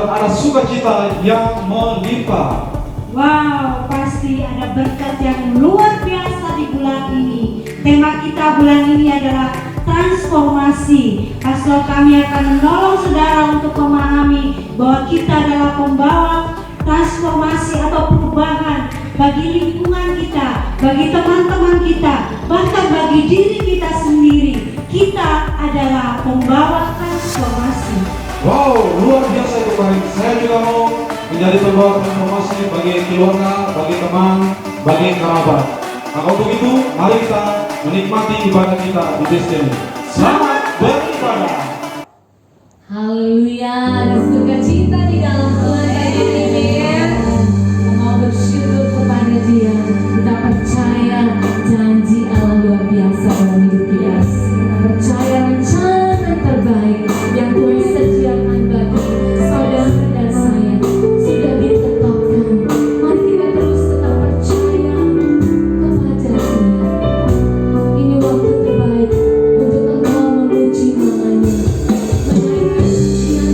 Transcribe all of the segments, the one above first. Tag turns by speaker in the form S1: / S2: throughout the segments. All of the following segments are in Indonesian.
S1: Ada sukacita yang melimpah.
S2: Wow, pasti ada berkat yang luar biasa di bulan ini. Tema kita bulan ini adalah transformasi. Pastor kami akan menolong saudara untuk memahami bahwa kita adalah pembawa transformasi atau perubahan bagi lingkungan kita, bagi teman-teman kita, bahkan bagi diri kita sendiri. Kita adalah pembawa transformasi.
S1: Wow, luar biasa itu baik. Saya juga mau menjadi pembawa transformasi bagi keluarga, bagi teman, bagi kerabat. Maka untuk itu, mari kita menikmati ibadah kita di Destiny. Selamat beribadah.
S3: Haleluya, ada sukacita di dalam Tuhan ini. Mau bersyukur kepada Dia. Kita percaya janji Allah luar biasa dalam hidup kita. Kita percaya rencana yang terbaik yang Tuhan sediakan bagi saudara dan saya sudah ditetapkan. Mari kita terus tetap percaya kepada Dia. Ini waktu terbaik untuk engkau memuji namanya. Menaikkan pujian.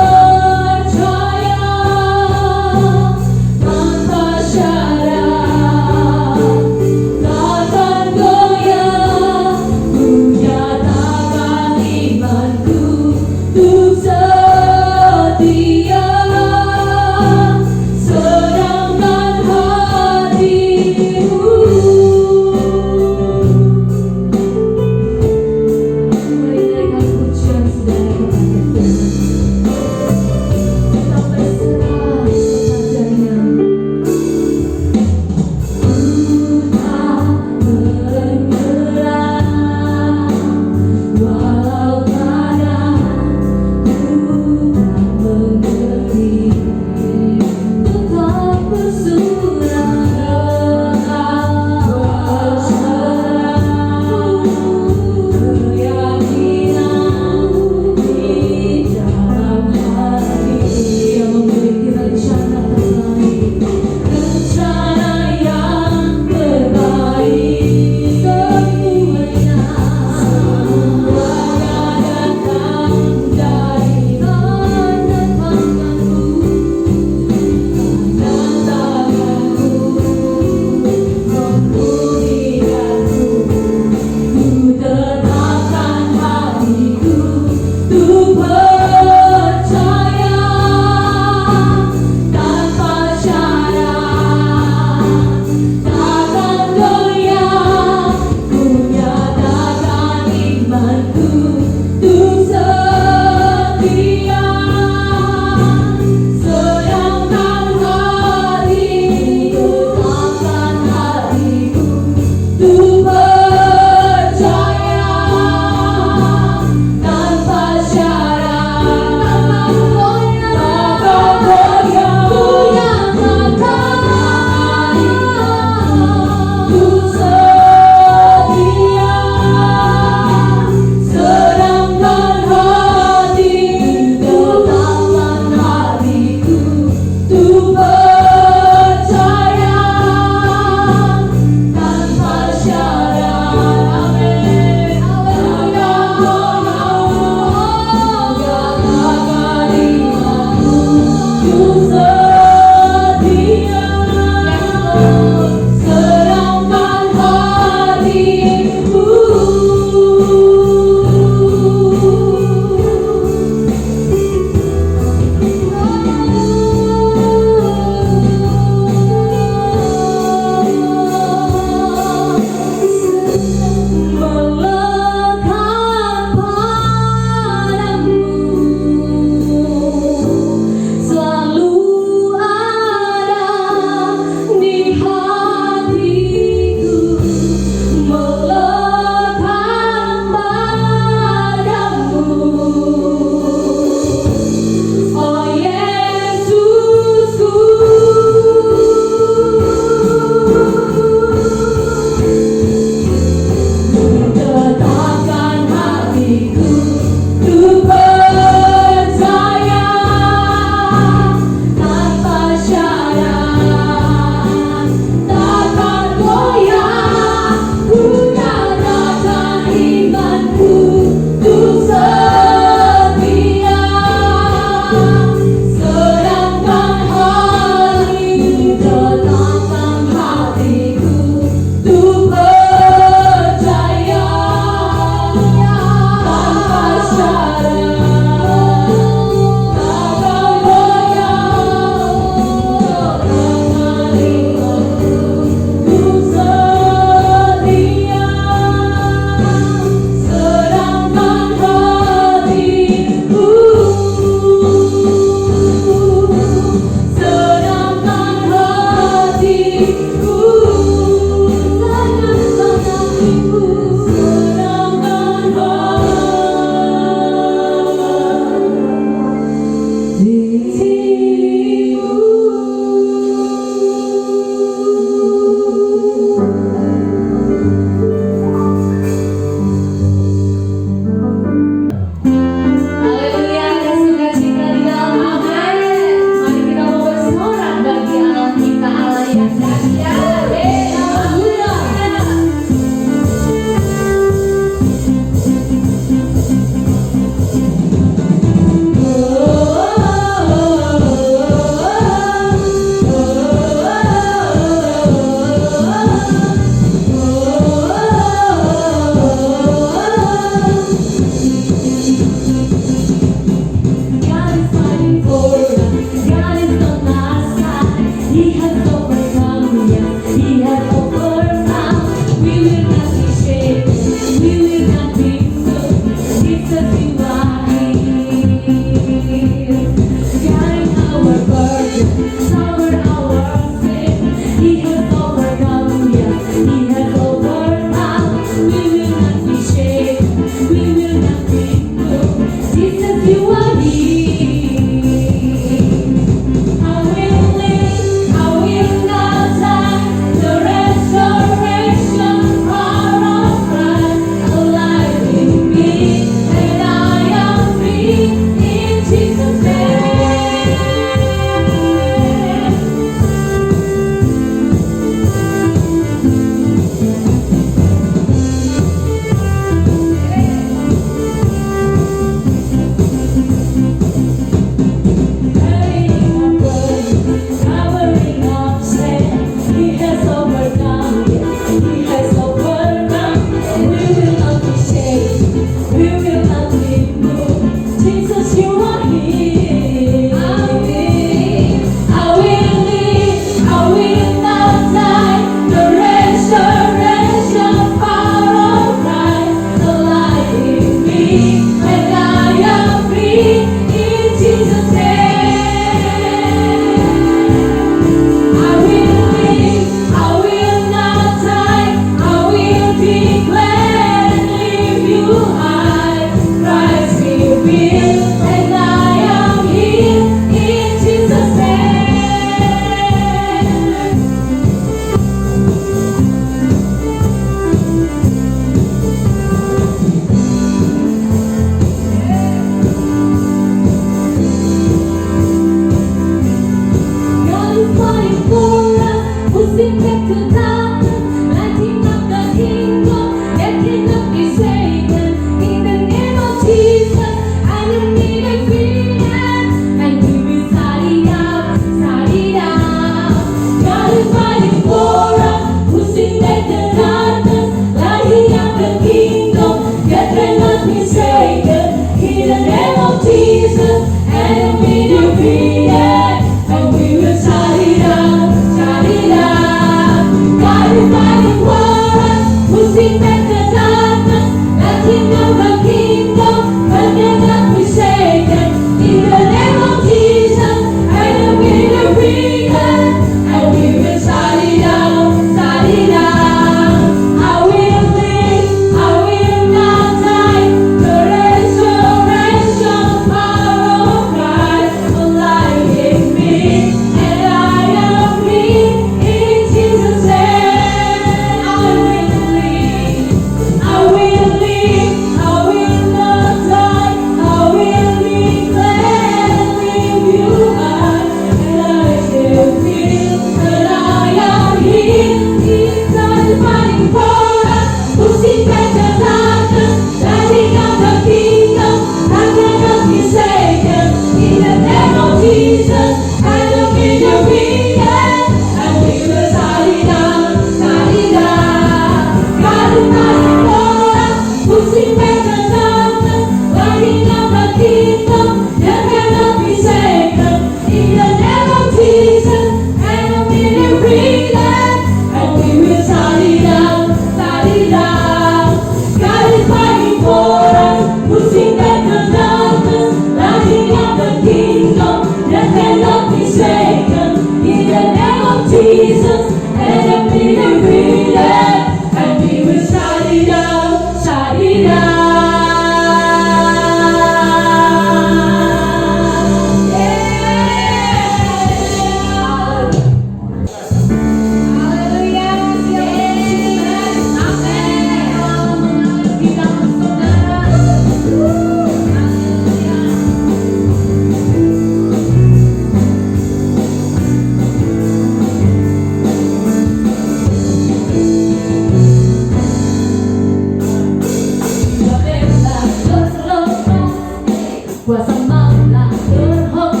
S3: kuasa maut terhembus.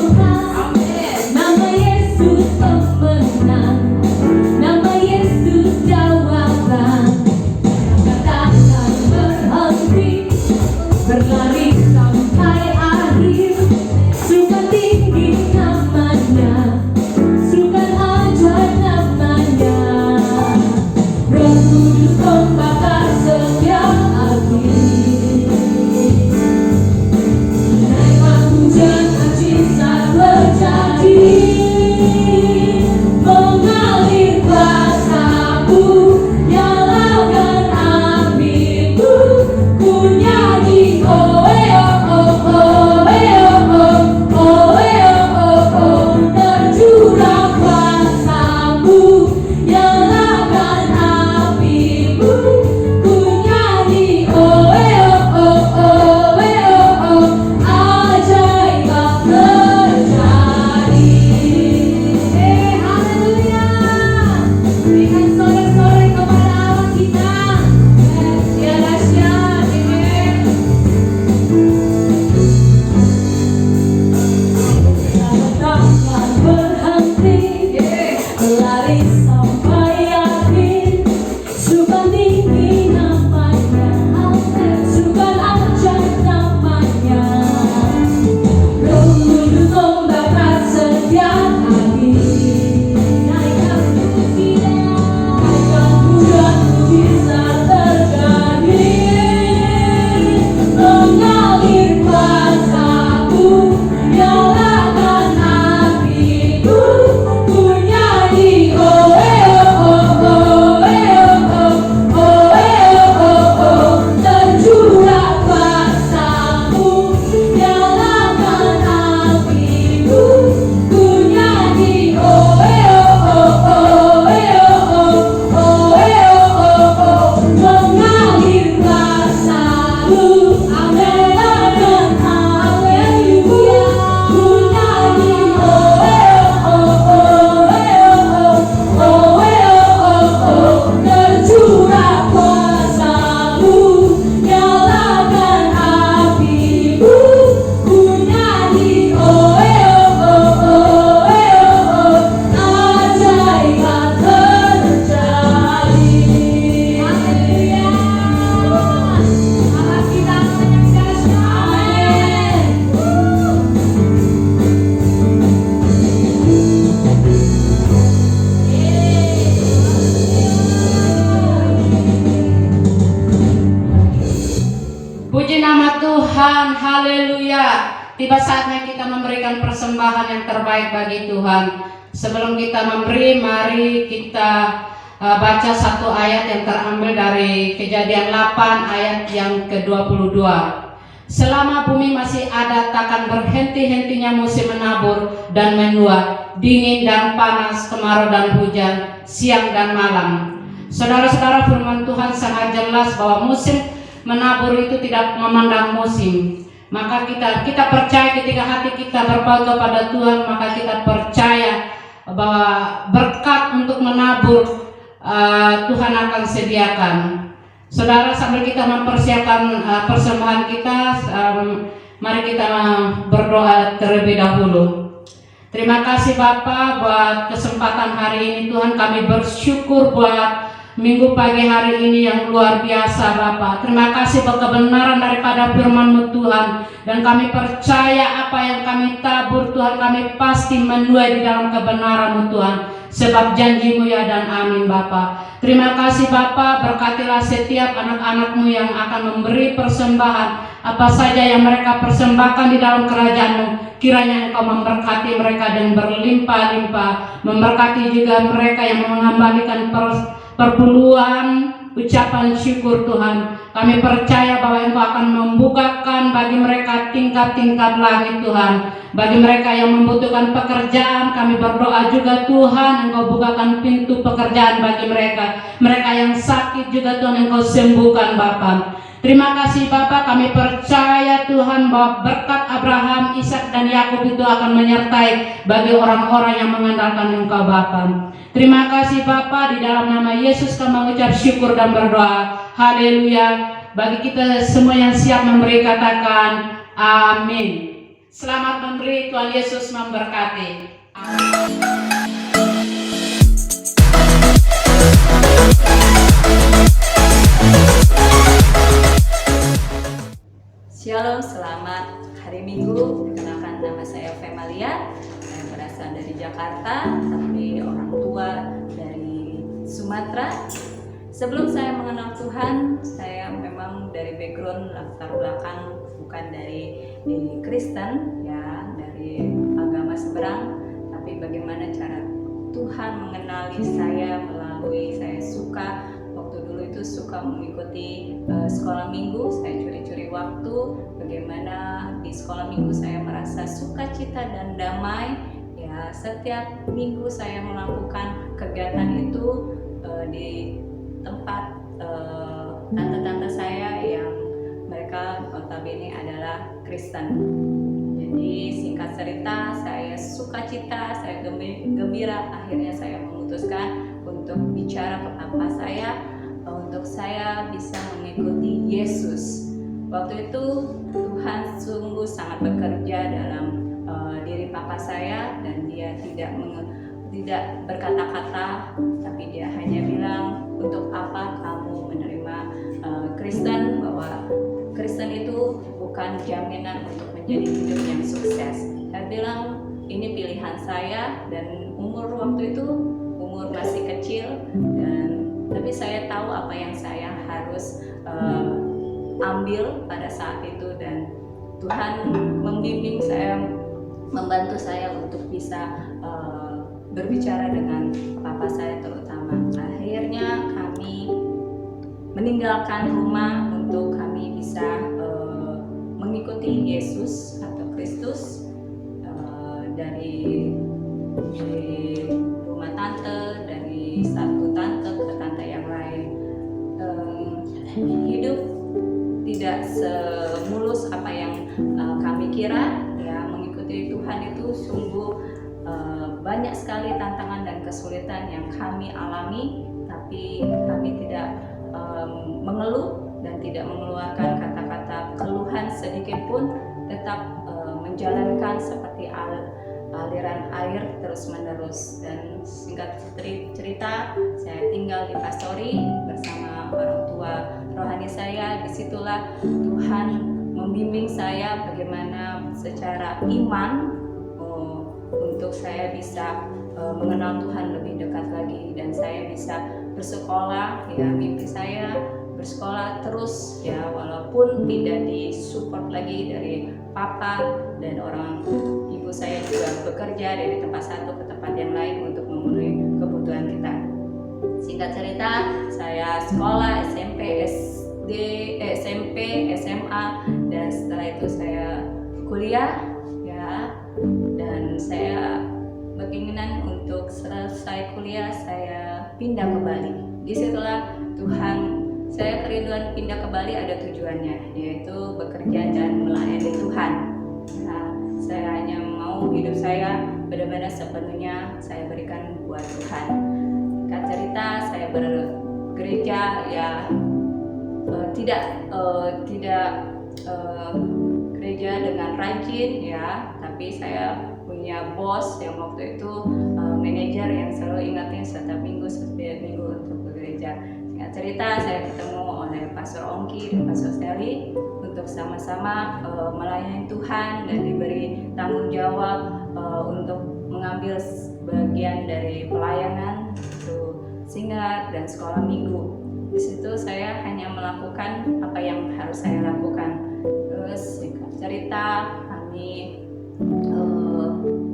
S3: Nama Yesus pemenang, nama Yesus jawaban. Katakan berhenti, berlari sampai akhir. Suka tinggi namanya, suka ajaib namanya. Roh Kudus membakar setiap hati. Naiklah hujan mujizat terjadi, mengalir kuasa-Mu, nyalakan apiku. Ku nyanyi oh oh oh oh oh oh oh oh, tercurah kuasa-Mu, nyalakan apiku. Ku nyanyi oh oh oh oh oh, ajaib terjadi. Haleluya. Berikan sorak-sorai kepada Allah kita. Dia dahsyat. Takkan berhenti, lari sampai akhir. Suka tinggi namanya, suka ajaib namanya. Roh Kudus membakar setiap hati. Naikkan hujan, naikkan hujan mujizat terjadi, mengalir kuasa-Mu, nyalakan apiku. Ku nyanyi oh oh oh oh oh oh, tercurah kuasa-Mu, nyalakan apiku. Ku nyanyi oh oh oh oh, mengalir kuasa-Mu. Amin, amin, haleluya. Ku nyanyi oh oh, tercurah kuasa-Mu, nyalakan apiku. Ku nyanyi oh ajaib terjadi. Haleluya. Allah kita yang dahsyat.
S4: Puji nama Tuhan, haleluya. Tiba saatnya kita memberikan persembahan yang terbaik bagi Tuhan. Sebelum kita memberi, mari kita baca satu ayat yang terambil dari Kejadian 8 ayat yang ke-22. Selama bumi masih ada, takkan berhenti-hentinya musim menabur dan menuai, dingin dan panas, kemarau dan hujan, siang dan malam. Saudara-saudara, firman Tuhan sangat jelas bahwa musim menabur itu tidak memandang musim. Maka kita percaya ketika hati kita berpaut kepada Tuhan, maka kita percaya bahwa berkat untuk menabur Tuhan akan sediakan. Saudara, sambil kita mempersiapkan persembahan kita, mari kita berdoa terlebih dahulu. Terima kasih Bapa buat kesempatan hari ini Tuhan. Kami bersyukur buat minggu pagi hari ini yang luar biasa Bapa. Terima kasih buat kebenaran daripada firman-Mu Tuhan. Dan kami percaya apa yang kami tabur Tuhan, kami pasti menuai di dalam kebenaran-Mu Tuhan. Sebab janji-Mu ya dan amin Bapa. Terima kasih Bapa, berkatilah setiap anak-anak-Mu yang akan memberi persembahan. Apa saja yang mereka persembahkan di dalam kerajaan-Mu, kiranya Engkau memberkati mereka dan berlimpah-limpah. Memberkati juga mereka yang mengembalikan perpuluhan ucapan syukur Tuhan. Kami percaya bahwa Engkau akan membukakan bagi mereka tingkat-tingkat langit Tuhan. Bagi mereka yang membutuhkan pekerjaan, kami berdoa juga Tuhan, Engkau bukakan pintu pekerjaan bagi mereka. Mereka yang sakit juga Tuhan, Engkau sembuhkan Bapa. Terima kasih Bapa, kami percaya Tuhan bahwa berkat Abraham, Ishak dan Yakub itu akan menyertai bagi orang-orang yang mengandalkan Engkau Bapa. Terima kasih Bapa, di dalam nama Yesus kami mengucap syukur dan berdoa. Haleluya. Bagi kita semua yang siap memberi, katakan amin. Selamat memberi, Tuhan Yesus memberkati.
S5: Shalom, selamat hari Minggu. Perkenalkan, nama saya Femalia. Saya berasal dari Jakarta, tapi orang tua dari Sumatera. Sebelum saya mengenal Tuhan, saya memang dari background latar belakang bukan dari Kristen, ya, dari agama seberang. Tapi bagaimana cara Tuhan mengenali saya melalui saya suka suka mengikuti sekolah minggu. Saya curi-curi waktu, bagaimana di sekolah minggu saya merasa sukacita dan damai. Ya, setiap minggu saya melakukan kegiatan itu di tempat tante-tante saya yang mereka notabene adalah Kristen. Jadi singkat cerita, saya sukacita, saya gembira. Akhirnya saya memutuskan untuk bicara ke papa saya, untuk saya bisa mengikuti Yesus. Waktu itu Tuhan sungguh sangat bekerja dalam diri papa saya, dan dia tidak berkata-kata, tapi dia hanya bilang, untuk apa kamu menerima Kristen, bahwa Kristen itu bukan jaminan untuk menjadi hidup yang sukses. Saya bilang ini pilihan saya, dan waktu itu umur masih kecil, tapi saya tahu apa yang saya harus ambil pada saat itu, dan Tuhan membimbing saya, membantu saya untuk bisa berbicara dengan papa saya terutama. Akhirnya kami meninggalkan rumah untuk kami bisa mengikuti Yesus atau Kristus dari rumah tante, dari satu tante ke tante yang lain. Hidup tidak semulus apa yang kami kira, ya. Mengikuti Tuhan itu sungguh banyak sekali tantangan dan kesulitan yang kami alami, tapi kami tidak mengeluh dan tidak mengeluarkan kata-kata keluhan sedikit pun, tetap menjalankan seperti aliran air terus-menerus. Dan singkat cerita, saya tinggal di Pastori bersama orang tua rohani saya. Disitulah Tuhan membimbing saya bagaimana secara iman untuk saya bisa mengenal Tuhan lebih dekat lagi, dan saya bisa bersekolah. Ya, mimpi saya bersekolah terus, ya, walaupun tidak disupport lagi dari papa dan orang ibu saya juga bekerja dari tempat satu ke tempat yang lain untuk memenuhi kebutuhan kita. Singkat cerita, saya sekolah SMP, SMA, dan setelah itu saya kuliah, ya, dan saya berkeinginan untuk selesai kuliah saya pindah ke Bali. Disitulah Tuhan, saya kerinduan pindah ke Bali ada tujuannya, yaitu bekerja dan melayani Tuhan. Nah, saya hanya mau hidup saya benar-benar sepenuhnya saya berikan buat Tuhan. Singkat cerita, saya bergereja, ya, tidak gereja dengan rajin, ya, tapi saya punya bos yang waktu itu manajer yang selalu ingatin setiap minggu untuk bekerja. Singkat cerita, saya ketemu oleh Pastor Ongki dan Pastor Sally untuk sama-sama melayani Tuhan dan diberi tanggung jawab untuk mengambil bagian dari pelayanan itu singkat dan sekolah minggu. Di situ saya hanya melakukan apa yang harus saya lakukan. Terus singkat cerita, kami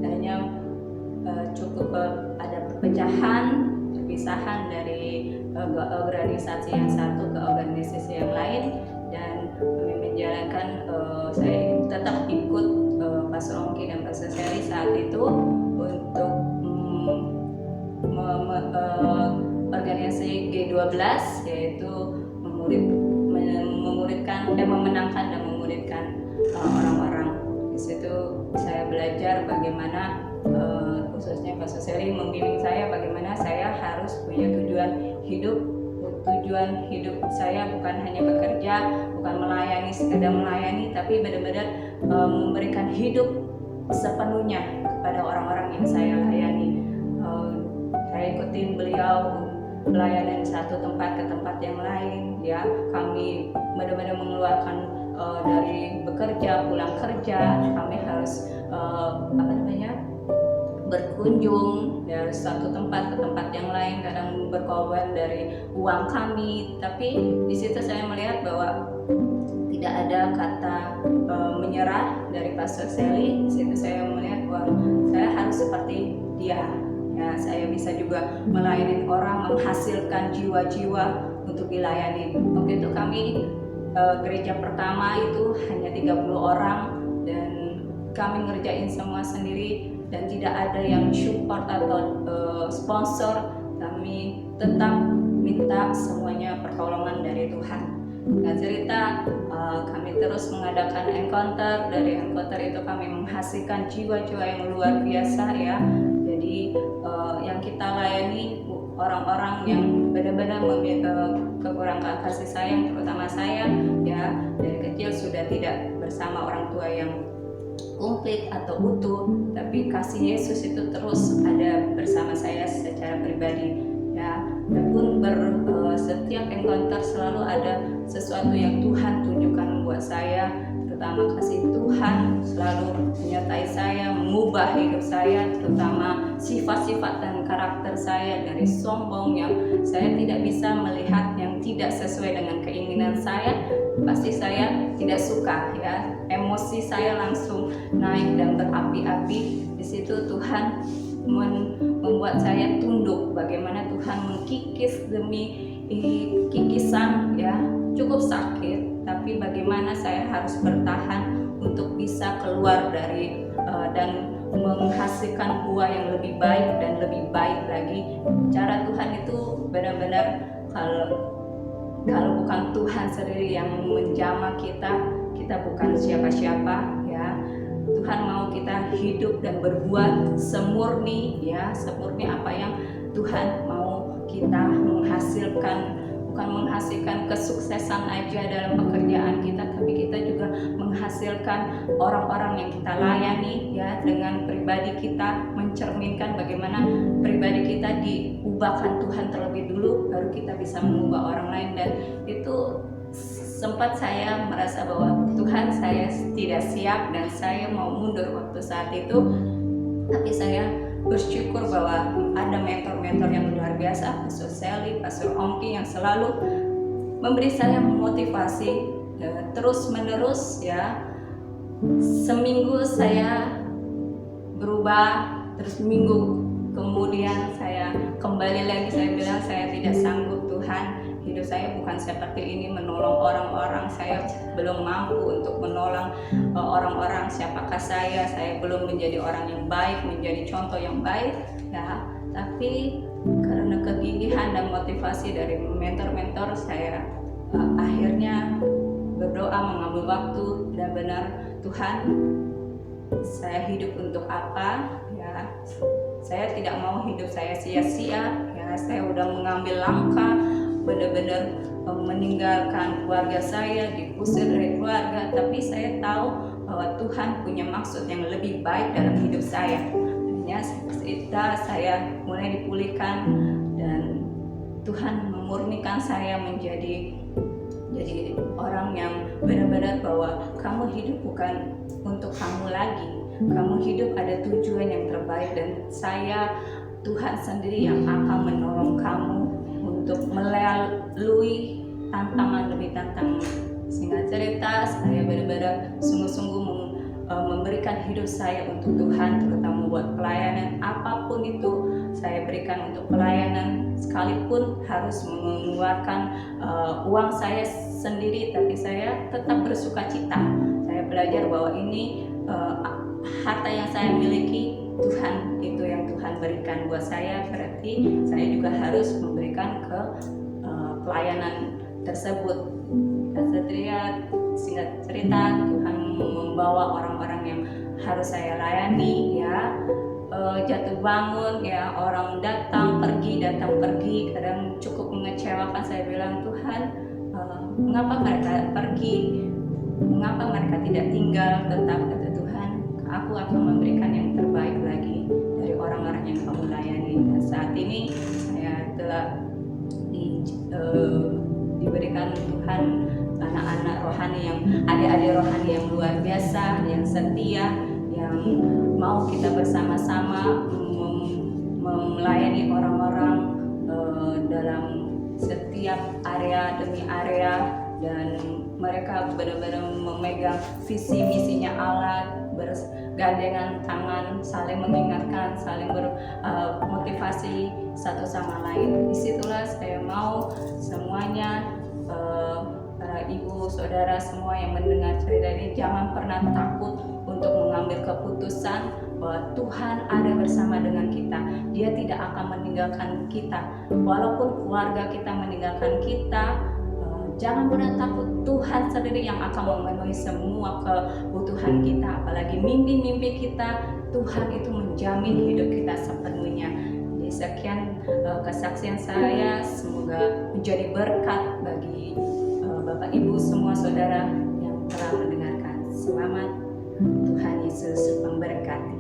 S5: hanya cukup ada perpisahan dari organisasi yang satu ke organisasi yang lain, dan kami menjalankan, saya tetap ikut Pastor Ongki dan Pastor Sally saat itu untuk organisasi G12, yaitu memenangkan dan memuridkan orang-orang. Di situ saya belajar bagaimana khususnya Pastor Sally membimbing saya bagaimana saya harus punya tujuan hidup. Tujuan hidup saya bukan hanya bekerja, bukan melayani sekedar melayani, tapi benar-benar memberikan hidup sepenuhnya kepada orang-orang yang saya layani. Saya ikutin beliau pelayanan satu tempat ke tempat yang lain, ya. Kami benar-benar mengeluarkan dari bekerja, pulang kerja, kami harus berkunjung dari satu tempat ke tempat yang lain, kadang berkorban dari uang kami. Tapi di situ saya melihat bahwa tidak ada kata menyerah dari Pastor Sally. Di situ saya melihat bahwa saya harus seperti dia. Ya, saya bisa juga melayani orang, menghasilkan jiwa-jiwa untuk dilayani. Waktu itu kami gereja pertama itu hanya 30 orang dan kami ngerjain semua sendiri dan tidak ada yang support atau sponsor. Kami tetap minta semuanya pertolongan dari Tuhan. Nah, cerita kami terus mengadakan encounter. Dari encounter itu kami menghasilkan jiwa-jiwa yang luar biasa, ya. Jadi yang kita layani orang-orang yang benar-benar kekurangan kasih sayang, terutama saya, ya, dari kecil sudah tidak bersama orang tua yang komplit atau utuh, tapi kasih Yesus itu terus ada bersama saya secara pribadi, ya. Dan pun setiap encounter selalu ada sesuatu yang Tuhan tunjukkan buat saya, terutama kasih Tuhan selalu menyertai saya, mengubah hidup saya, terutama sifat-sifat dan karakter saya dari sombong yang saya tidak bisa melihat yang tidak sesuai dengan keinginan saya, pasti saya tidak suka, ya. Emosi saya langsung naik dan berapi-api. Di situ Tuhan membuat saya tunduk, bagaimana Tuhan mengkikis demi kikisan, ya, cukup sakit, tapi bagaimana saya harus bertahan untuk bisa keluar dari dan menghasilkan buah yang lebih baik dan lebih baik lagi. Cara Tuhan itu benar-benar kalau bukan Tuhan sendiri yang menjamah kita bukan siapa-siapa, ya. Tuhan mau kita hidup dan berbuat semurni, ya, semurni apa yang Tuhan mau kita menghasilkan, bukan menghasilkan kesuksesan aja dalam pekerjaan kita, tapi kita juga menghasilkan orang-orang yang kita layani, ya, dengan pribadi kita, mencerminkan bagaimana pribadi kita diubahkan Tuhan terlebih dulu, baru kita bisa mengubah orang lain. Dan itu sempat saya merasa bahwa Tuhan, saya tidak siap dan saya mau mundur waktu saat itu. Tapi saya bersyukur bahwa ada mentor-mentor yang luar biasa, Pastor Sally, Pastor Ongki, yang selalu memberi saya motivasi terus menerus, ya. Seminggu saya berubah, terus minggu kemudian saya kembali lagi, saya bilang saya tidak sanggup, Tuhan. Hidup saya bukan seperti ini, menolong orang-orang. Saya belum mampu untuk menolong orang-orang. Siapakah saya? Saya belum menjadi orang yang baik, menjadi contoh yang baik, ya. Tapi karena kegigihan dan motivasi dari mentor-mentor saya, akhirnya berdoa, mengambil waktu, dan benar, Tuhan, saya hidup untuk apa, ya. Saya tidak mau hidup saya sia-sia, ya. Saya udah mengambil langkah benar-benar meninggalkan keluarga saya, diusir dari keluarga, tapi saya tahu bahwa Tuhan punya maksud yang lebih baik dalam hidup saya. Hanya cerita saya mulai dipulihkan dan Tuhan memurnikan saya menjadi orang yang benar-benar bahwa kamu hidup bukan untuk kamu lagi, kamu hidup ada tujuan yang terbaik, dan saya, Tuhan sendiri yang akan menolong kamu untuk melalui tantangan demi tantangan. Singkat cerita, saya benar-benar sungguh-sungguh memberikan hidup saya untuk Tuhan, terutama buat pelayanan. Apapun itu saya berikan untuk pelayanan, sekalipun harus mengeluarkan uang saya sendiri, tapi saya tetap bersuka cita. Saya belajar bahwa ini harta yang saya miliki, Tuhan, itu yang Tuhan berikan buat saya, berarti saya juga harus memberikan ke pelayanan tersebut. Singkat cerita, Tuhan membawa orang-orang yang harus saya layani, ya. Jatuh bangun, ya, orang datang pergi, kadang cukup mengecewakan. Saya bilang, Tuhan, mengapa mereka pergi, mengapa mereka tidak tinggal, tetap kata Tuhan, aku akan memberikan yang terbaik lagi dari orang-orang yang kamu layani. Dan saat ini saya telah diberikan Tuhan anak-anak rohani, yang adik-adik rohani yang luar biasa, yang setia, yang mau kita bersama-sama melayani orang-orang dalam setiap area demi area, dan mereka benar-benar memegang visi misinya Allah, bergandengan tangan, saling mengingatkan, saling bermotivasi satu sama lain. Disitulah saya mau semuanya, para ibu, saudara semua yang mendengar cerita ini, jangan pernah takut untuk mengambil keputusan bahwa Tuhan ada bersama dengan kita. Dia tidak akan meninggalkan kita. Walaupun keluarga kita meninggalkan kita, jangan pernah takut. Tuhan sendiri yang akan memenuhi semua kebutuhan kita. Apalagi mimpi-mimpi kita, Tuhan itu menjamin hidup kita sepenuhnya. Jadi sekian kesaksian saya, semoga menjadi berkat bagi Bapak Ibu semua saudara yang telah mendengarkan. Selamat, Tuhan Yesus memberkati.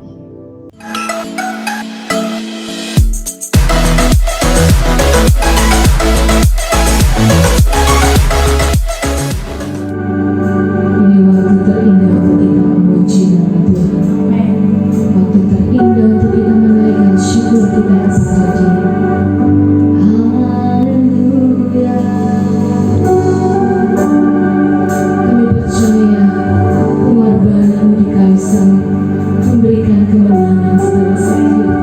S3: Ini waktu terindah untuk kita memuji nama Tuhan. Waktu terindah untuk kita menaikkan syukur kita kepada Dia. Haleluya. Kami percaya pengorbanan di kayu salib memberikan kemenangan setelah sakit.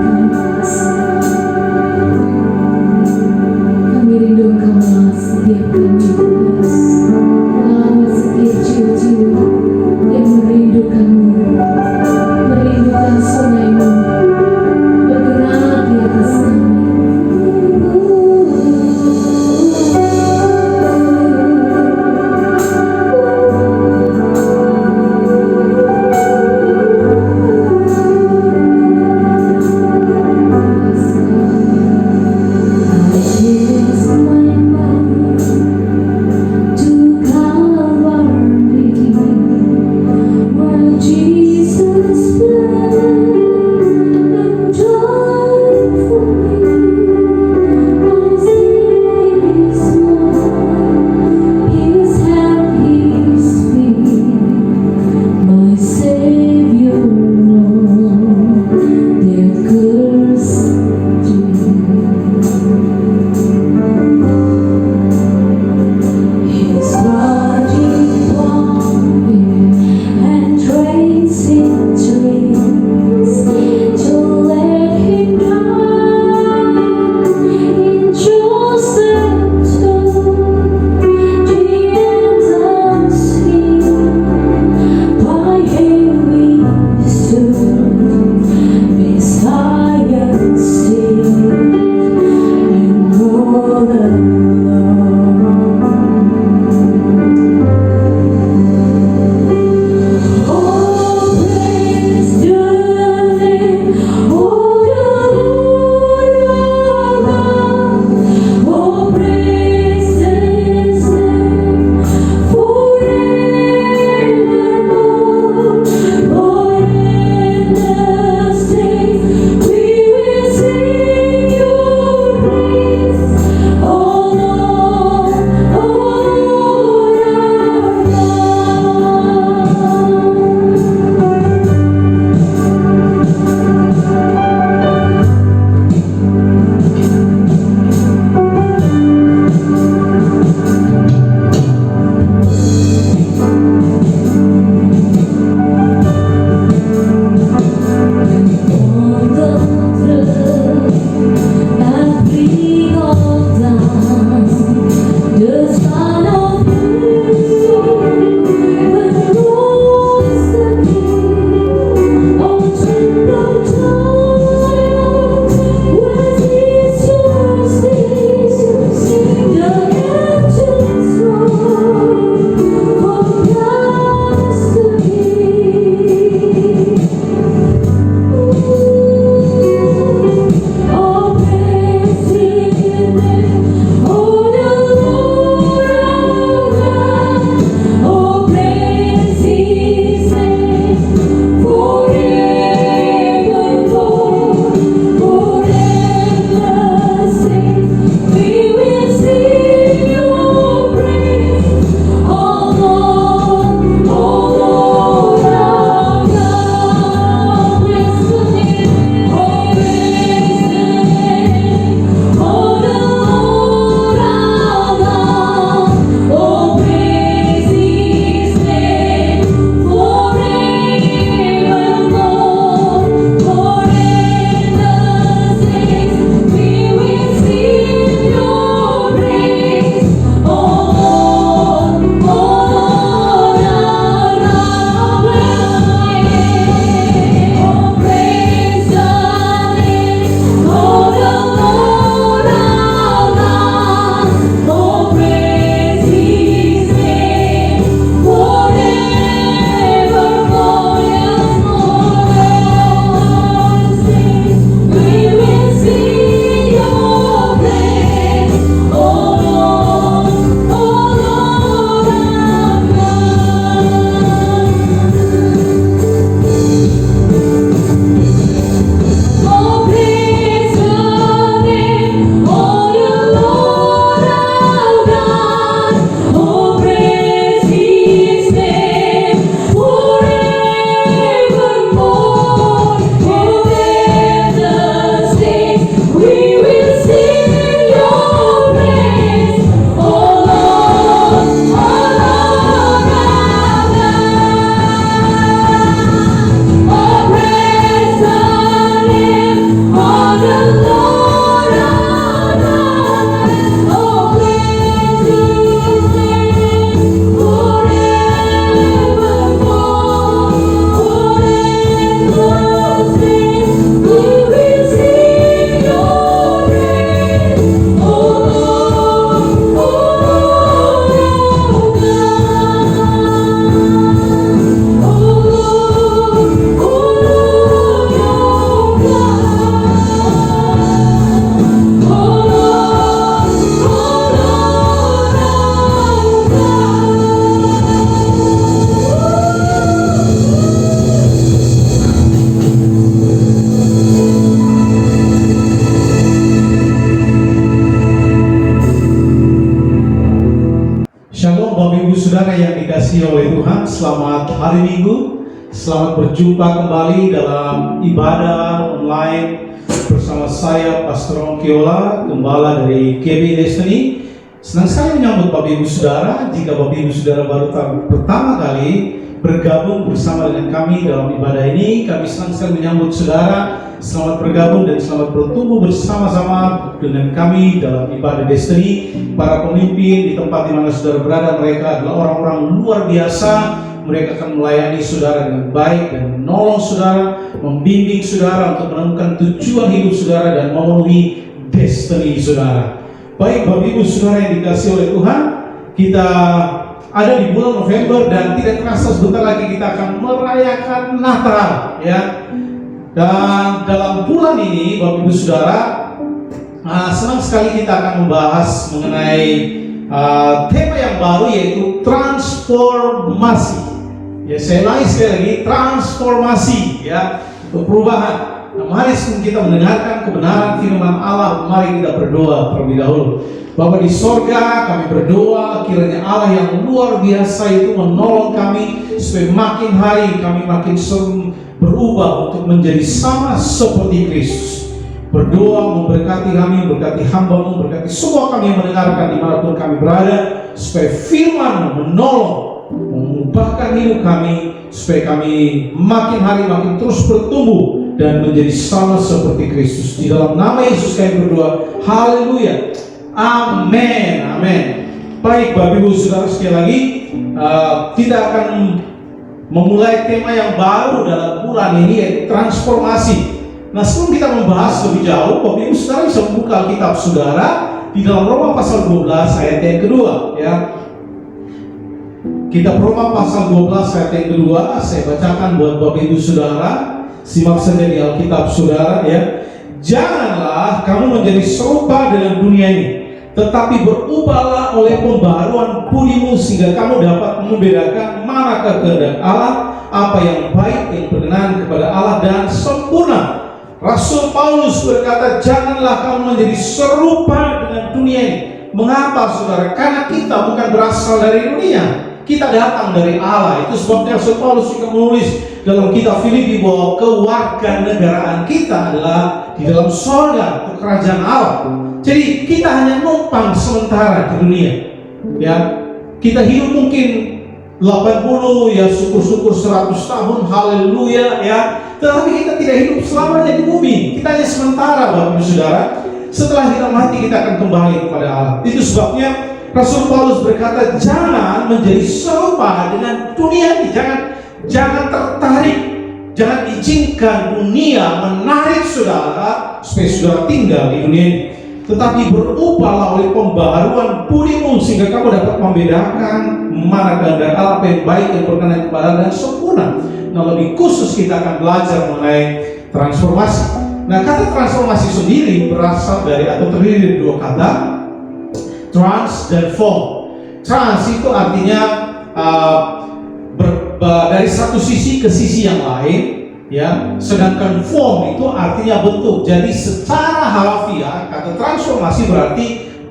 S6: dikasihi oleh Tuhan, selamat hari Minggu. Selamat berjumpa kembali dalam ibadah online bersama saya Pastor Ongkiola, gembala dari KB Destiny. Senang sekali menyambut Bapak Ibu Saudara. Jika Bapak Ibu Saudara baru pertama kali bergabung bersama dengan kami dalam ibadah ini, kami senang sekali menyambut saudara. Selamat bergabung dan selamat bertumbuh bersama-sama dengan kami dalam ibadah Destiny. Para pemimpin di tempat di mana saudara berada, mereka adalah orang-orang luar biasa. Mereka akan melayani saudara dengan baik dan menolong saudara, membimbing saudara untuk menemukan tujuan hidup saudara dan memenuhi destiny saudara. Baik Bapak Ibu Saudara yang dikasihi oleh Tuhan, kita ada di bulan November dan tidak terasa sebentar lagi kita akan merayakan Natal, ya. Dan dalam bulan ini Bapak Ibu Saudara, senang sekali kita akan membahas mengenai tema yang baru, yaitu transformasi. Ya, saya ulangi sekali lagi, transformasi, ya, untuk perubahan. Nah, mari kita mendengarkan kebenaran firman Allah. Mari kita berdoa terlebih dahulu. Bapa di sorga, kami berdoa kiranya Allah yang luar biasa itu menolong kami supaya makin hari kami makin berubah untuk menjadi sama seperti Kristus. Berdoa memberkati kami, memberkati hamba-Mu, memberkati semua kami yang mendengarkan dimanapun kami berada, supaya firman-Mu menolong, mengubahkan hidup kami, supaya kami makin hari makin terus bertumbuh dan menjadi sama seperti Kristus. Di dalam nama Yesus kami berdoa. Haleluya. Amin. Amin. Baik Bapak Ibu Saudara, sekali lagi kita akan memulai tema yang baru dalam bulan ini, yaitu transformasi. Nah, sebelum kita membahas lebih jauh, Bapak Ibu Saudara bisa membuka Alkitab Saudara di dalam Roma pasal 12 ayat yang kedua, ya. Kita Roma pasal 12 ayat yang kedua, saya bacakan buat Bapak Ibu Saudara. Simak saja di Alkitab Saudara, ya. Janganlah kamu menjadi serupa dengan dunia ini, tetapi berubahlah oleh pembaharuan budimu sehingga kamu dapat membedakan manakah kehendak Allah, apa yang baik, yang berkenan kepada Allah dan sempurna. Rasul Paulus berkata, janganlah kamu menjadi serupa dengan dunia ini. Mengapa saudara? Karena kita bukan berasal dari dunia, kita datang dari Allah. Itu sebabnya Rasul Paulus juga menulis dalam kitab Filipi bahwa kewarganegaraan kita adalah di dalam surga, kerajaan Allah. Jadi kita hanya numpang sementara di dunia, ya. Kita hidup mungkin 80, ya syukur-syukur 100 tahun, haleluya, ya. Tetapi kita tidak hidup selamanya di bumi. Kita hanya sementara Bapak Ibu Saudara. Setelah kita mati kita akan kembali kepada Allah. Itu sebabnya Rasul Paulus berkata, jangan menjadi serupa dengan dunia ini. Jangan tertarik, jangan izinkan dunia menarik saudara supaya saudara tinggal di dunia ini. Tetapi berubahlah oleh pembaharuan budimu sehingga kamu dapat membedakan mana kehendak Allah, apa yang baik, yang berkenan kepada Allah dan sempurna. Nah, lebih khusus kita akan belajar mengenai transformasi. Nah, kata transformasi sendiri berasal dari atau terdiri dari dua kata, trans dan form. Trans itu artinya dari satu sisi ke sisi yang lain, ya. Sedangkan form itu artinya bentuk. Jadi secara harfiah kata transformasi berarti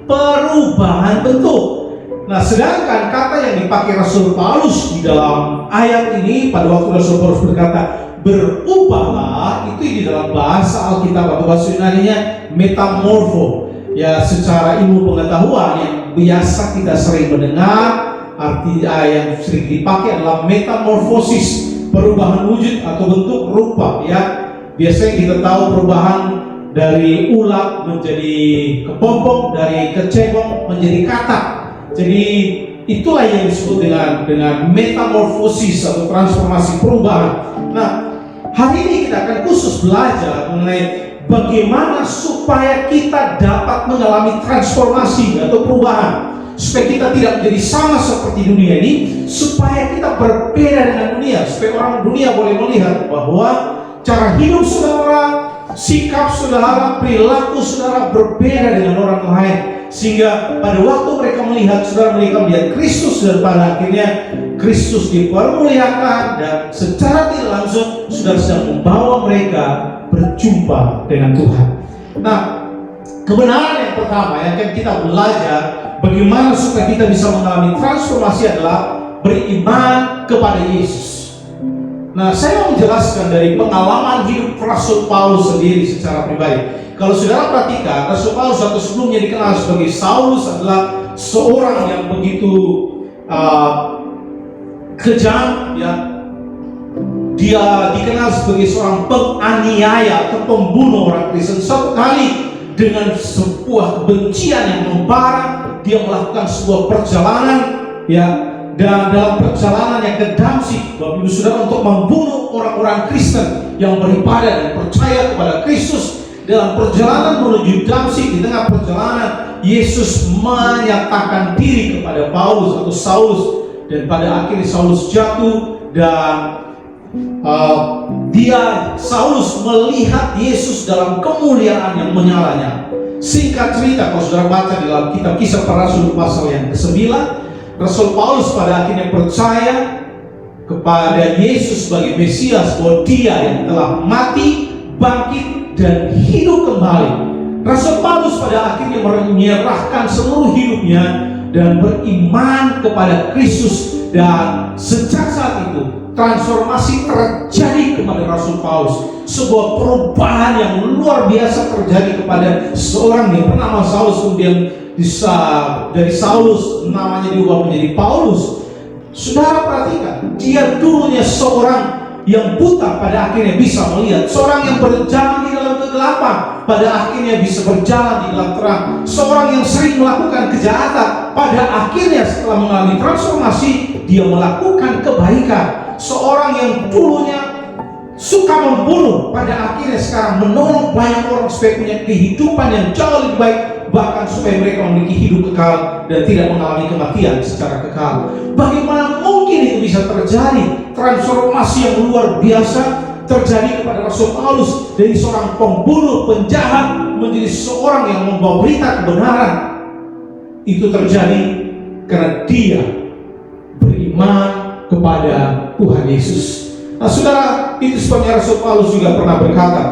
S6: perubahan bentuk. Nah, sedangkan kata yang dipakai Rasul Paulus di dalam ayat ini pada waktu Rasul Paulus berkata berubahlah, itu di dalam bahasa Alkitab atau bahasa Yunaninya metamorfo. Ya, secara ilmu pengetahuan yang biasa kita sering mendengar, artinya yang sering dipakai adalah metamorfosis, perubahan wujud atau bentuk rupa, ya. Biasanya kita tahu perubahan dari ulat menjadi kepompong, dari kecebong menjadi katak. Jadi itulah yang disebut dengan metamorfosis atau transformasi, perubahan. Nah, hari ini kita akan khusus belajar mengenai bagaimana supaya kita dapat mengalami transformasi atau perubahan, supaya kita tidak menjadi sama seperti dunia ini, supaya kita berbeda dengan dunia, supaya orang dunia boleh melihat bahwa cara hidup saudara, sikap saudara, perilaku saudara berbeda dengan orang lain, sehingga pada waktu mereka melihat saudara, mereka melihat Kristus, dan pada akhirnya Kristus dipermuliakan dan secara tidak langsung saudara sedang membawa mereka berjumpa dengan Tuhan. Nah, kebenaran yang pertama yang akan kita belajar bagaimana supaya kita bisa mengalami transformasi adalah beriman kepada Yesus. Nah, saya mau menjelaskan dari pengalaman hidup Rasul Paulus sendiri secara pribadi. Kalau saudara perhatikan, Rasul Paulus atau sebelumnya dikenal sebagai Saulus adalah seorang yang begitu kejam, ya. Dia dikenal sebagai seorang penganiaya atau pembunuh orang Kristen. Suatu kali dengan sebuah kebencian yang membara, dia melakukan sebuah perjalanan, ya, dan dalam perjalanan yang ke Damsyik, Bapak Ibu Saudara, untuk membunuh orang-orang Kristen yang beribadah dan percaya kepada Kristus. Dalam perjalanan menuju Damsyik, di tengah perjalanan Yesus menyatakan diri kepada Paulus atau Saulus, dan pada akhirnya Saulus jatuh dan Saulus melihat Yesus dalam kemuliaan yang menyala-nyala. Singkat cerita, kalau saudara baca di dalam kitab Kisah Para Rasul pasal yang ke-9, Rasul Paulus pada akhirnya percaya kepada Yesus sebagai Mesias, bahwa Dia yang telah mati, bangkit, dan hidup kembali. Rasul Paulus pada akhirnya menyerahkan seluruh hidupnya dan beriman kepada Kristus, dan sejak saat itu transformasi terjadi kepada Rasul Paulus. Sebuah perubahan yang luar biasa terjadi kepada seorang yang bernama Saulus, kemudian dari Saulus namanya diubah menjadi Paulus. Saudara perhatikan, dia dulunya seorang yang buta pada akhirnya bisa melihat, seorang yang berjalan di dalam kegelapan pada akhirnya bisa berjalan di dalam terang, seorang yang sering melakukan kejahatan pada akhirnya setelah mengalami transformasi dia melakukan kebaikan, seorang yang dulunya suka membunuh pada akhirnya sekarang menolong banyak orang supaya punya kehidupan yang jauh lebih baik, bahkan supaya mereka memiliki hidup kekal dan tidak mengalami kematian secara kekal. Bagaimana mungkin itu bisa terjadi? Transformasi yang luar biasa terjadi kepada Rasul Paulus, dari seorang pembunuh, penjahat, menjadi seorang yang membawa berita kebenaran. Itu terjadi karena dia beriman kepada Tuhan Yesus. Nah saudara, itu sebabnya Rasul Paulus juga pernah berkata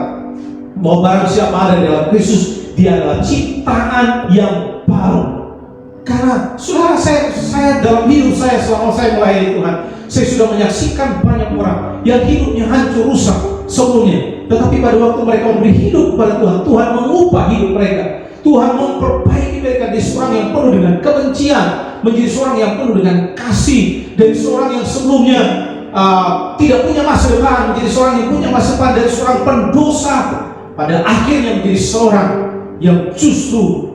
S6: bahwa barang siapa ada dalam Kristus, dia adalah ciptaan yang baru. Karena saudara, saya dalam hidup saya selama saya melayani Tuhan, saya sudah menyaksikan banyak orang yang hidupnya hancur rusak sebelumnya, tetapi pada waktu mereka memberi hidup kepada Tuhan, Tuhan mengubah hidup mereka. Tuhan memperbaiki mereka dari seorang yang penuh dengan kebencian menjadi seorang yang penuh dengan kasih, dari seorang yang sebelumnya tidak punya masa depan menjadi seorang yang punya masa depan, dari seorang pendosa pada akhirnya menjadi seorang yang justru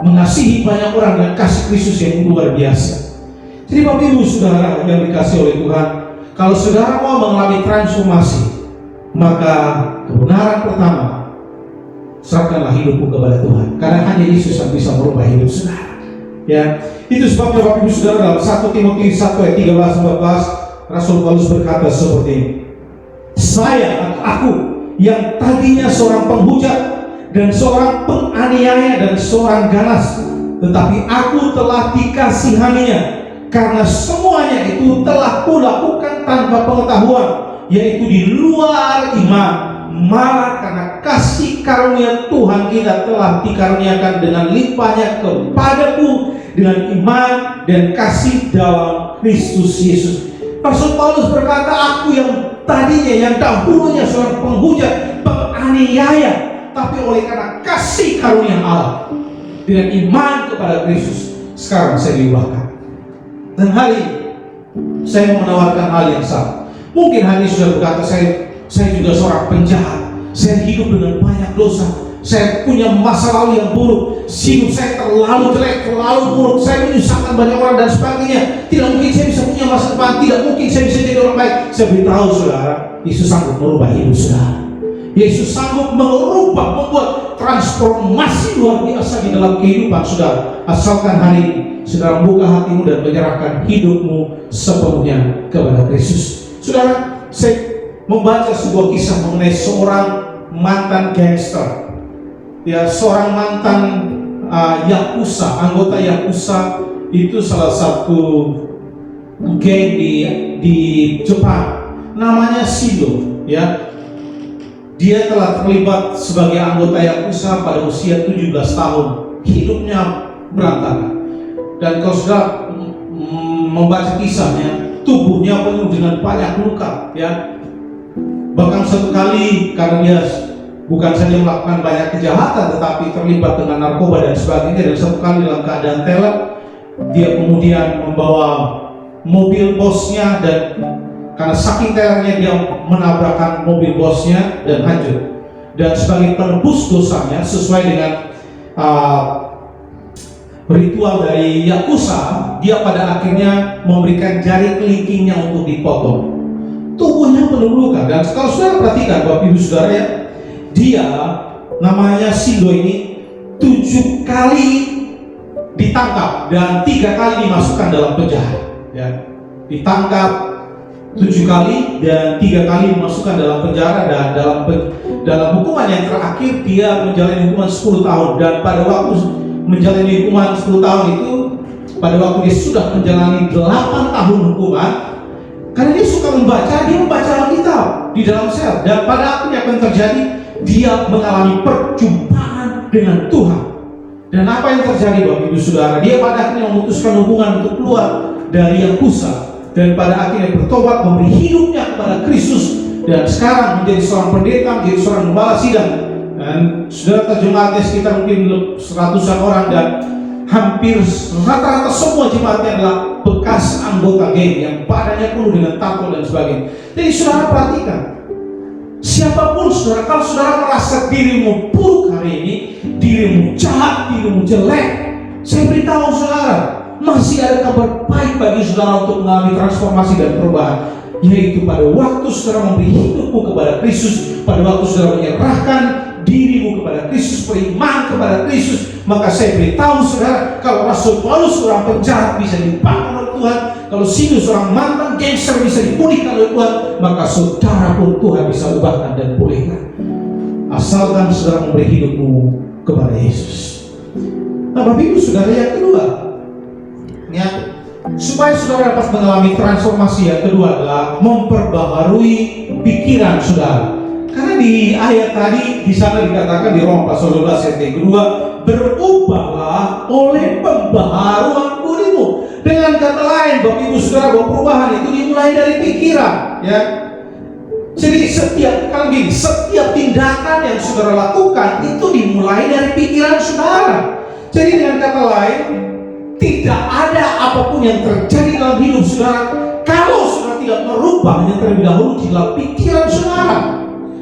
S6: mengasihi banyak orang dan kasih Kristus yang luar biasa. Jadi Bapak Ibu Saudara yang dikasihi oleh Tuhan, kalau saudara mau mengalami transformasi, maka kebenaran pertama, serahkanlah hidupmu kepada Tuhan, karena hanya Yesus yang bisa merubah hidup saudara. Ya, itu sebabnya Bapak Ibu Saudara dalam 1 Timotius 1 ayat 13-14 Rasul Paulus berkata seperti ini, saya atau aku yang tadinya seorang penghujat dan seorang penganiaya dan seorang ganas, tetapi aku telah dikasihaninya, karena semuanya itu telah kulakukan tanpa pengetahuan, yaitu di luar iman, malah karena kasih karunia Tuhan kita telah dikaruniakan dengan limpahnya kepadaku dengan iman dan kasih dalam Kristus Yesus. Rasul Paulus berkata, aku yang tadinya, yang dahulunya seorang penghujat, penganiaya, tapi oleh karena kasih karunia Allah dengan iman kepada Kristus, sekarang saya diubahkan. Dan hari ini saya mau menawarkan hal yang sama. Mungkin hari ini sudah berkata, saya juga seorang penjahat, saya hidup dengan banyak dosa, saya punya masa lalu yang buruk, hidup saya terlalu jelek, terlalu buruk, saya menyusahkan banyak orang dan sebagainya. Tidak mungkin saya bisa punya masa depan, tidak mungkin saya bisa jadi orang baik. Saya beritahu saudara, Yesus sanggup merubah hidup saudara. Yesus sanggup merubah, membuat transformasi luar biasa di dalam kehidupan saudara. Asalkan hari ini saudara buka hatimu dan menyerahkan hidupmu sepenuhnya kepada Kristus. Saudara, saya membaca sebuah kisah mengenai seorang mantan gangster, ya, seorang mantan Yakuza, anggota Yakuza. Itu salah satu geng di Jepang, namanya Shido, ya. Dia telah terlibat sebagai anggota Yakuza pada usia 17 tahun. Hidupnya berantakan. Dan kalau saudara membaca kisahnya, tubuhnya penuh dengan banyak luka, ya. Bahkan satu kali karena dia bukan saja melakukan banyak kejahatan, tetapi terlibat dengan narkoba dan sebagainya, dan satu kali dalam keadaan teler, dia kemudian membawa mobil bosnya, dan karena saking telernya dia menabrakkan mobil bosnya dan hancur. Dan sebagai penebus dosanya sesuai dengan ritual dari Yakuza, dia pada akhirnya memberikan jari kelingkingnya untuk dipotong. Tubuhnya penuh luka. Dan kalau saudara perhatikan Bapak Ibu Saudara, ya, dia namanya Shindo ini 7 kali ditangkap dan 3 kali dimasukkan dalam penjara, ya. Ditangkap 7 kali dan 3 kali dimasukkan dalam penjara, dan dalam hukuman yang terakhir dia menjalani hukuman 10 tahun. Dan pada waktu menjalani hukuman 10 tahun itu, pada waktu dia sudah menjalani 8 tahun hukuman, karena dia suka dia membaca Alkitab di dalam sel, dan pada akhirnya akan terjadi, dia mengalami perjumpaan dengan Tuhan. Dan apa yang terjadi Bapak Ibu Saudara? Dia pada akhirnya memutuskan hubungan untuk keluar dari Yakuza, dan pada akhirnya bertobat, memberi hidupnya kepada Kristus, dan sekarang menjadi seorang pendeta, menjadi seorang gembala sidang. Dan saudara jemaatnya sekitar mungkin 100-an orang, dan hampir rata-rata semua jemaatnya adalah bekas anggota geng yang badannya penuh dengan tato dan sebagainya. Jadi saudara perhatikan, siapapun saudara, kalau saudara merasa dirimu buruk hari ini, dirimu jahat, dirimu jelek, saya beritahu saudara, masih ada kabar baik bagi saudara untuk mengalami transformasi dan perubahan, yaitu pada waktu saudara memberi hidupmu kepada Kristus, pada waktu saudara menyerahkan dirimu kepada Kristus, beriman kepada Kristus, maka saya beritahu saudara, kalau Rasul Paulus seorang penjahat bisa dibangun oleh Tuhan, kalau Shindo seorang mantan gangster bisa dipulihkan oleh Tuhan, maka saudara pun Tuhan bisa ubahkan dan pulihkan, asalkan saudara memberi hidupmu kepada Yesus. Nah Bapak Ibu Saudara, yang kedua, ya, supaya saudara dapat mengalami transformasi yang kedua adalah memperbaharui pikiran saudara. Karena di ayat tadi di sana dikatakan di Roma pasal 12 ayat yang kedua, berubahlah oleh pembaharuan budimu. Dengan kata lain Bapak Ibu Saudara, bahwa perubahan itu dimulai dari pikiran, ya. Jadi setiap tindakan yang saudara lakukan itu dimulai dari pikiran saudara. Jadi dengan kata lain, tidak ada apapun yang terjadi dalam hidup saudara kalau saudara tidak merubahnya terlebih dahulu di dalam pikiran saudara.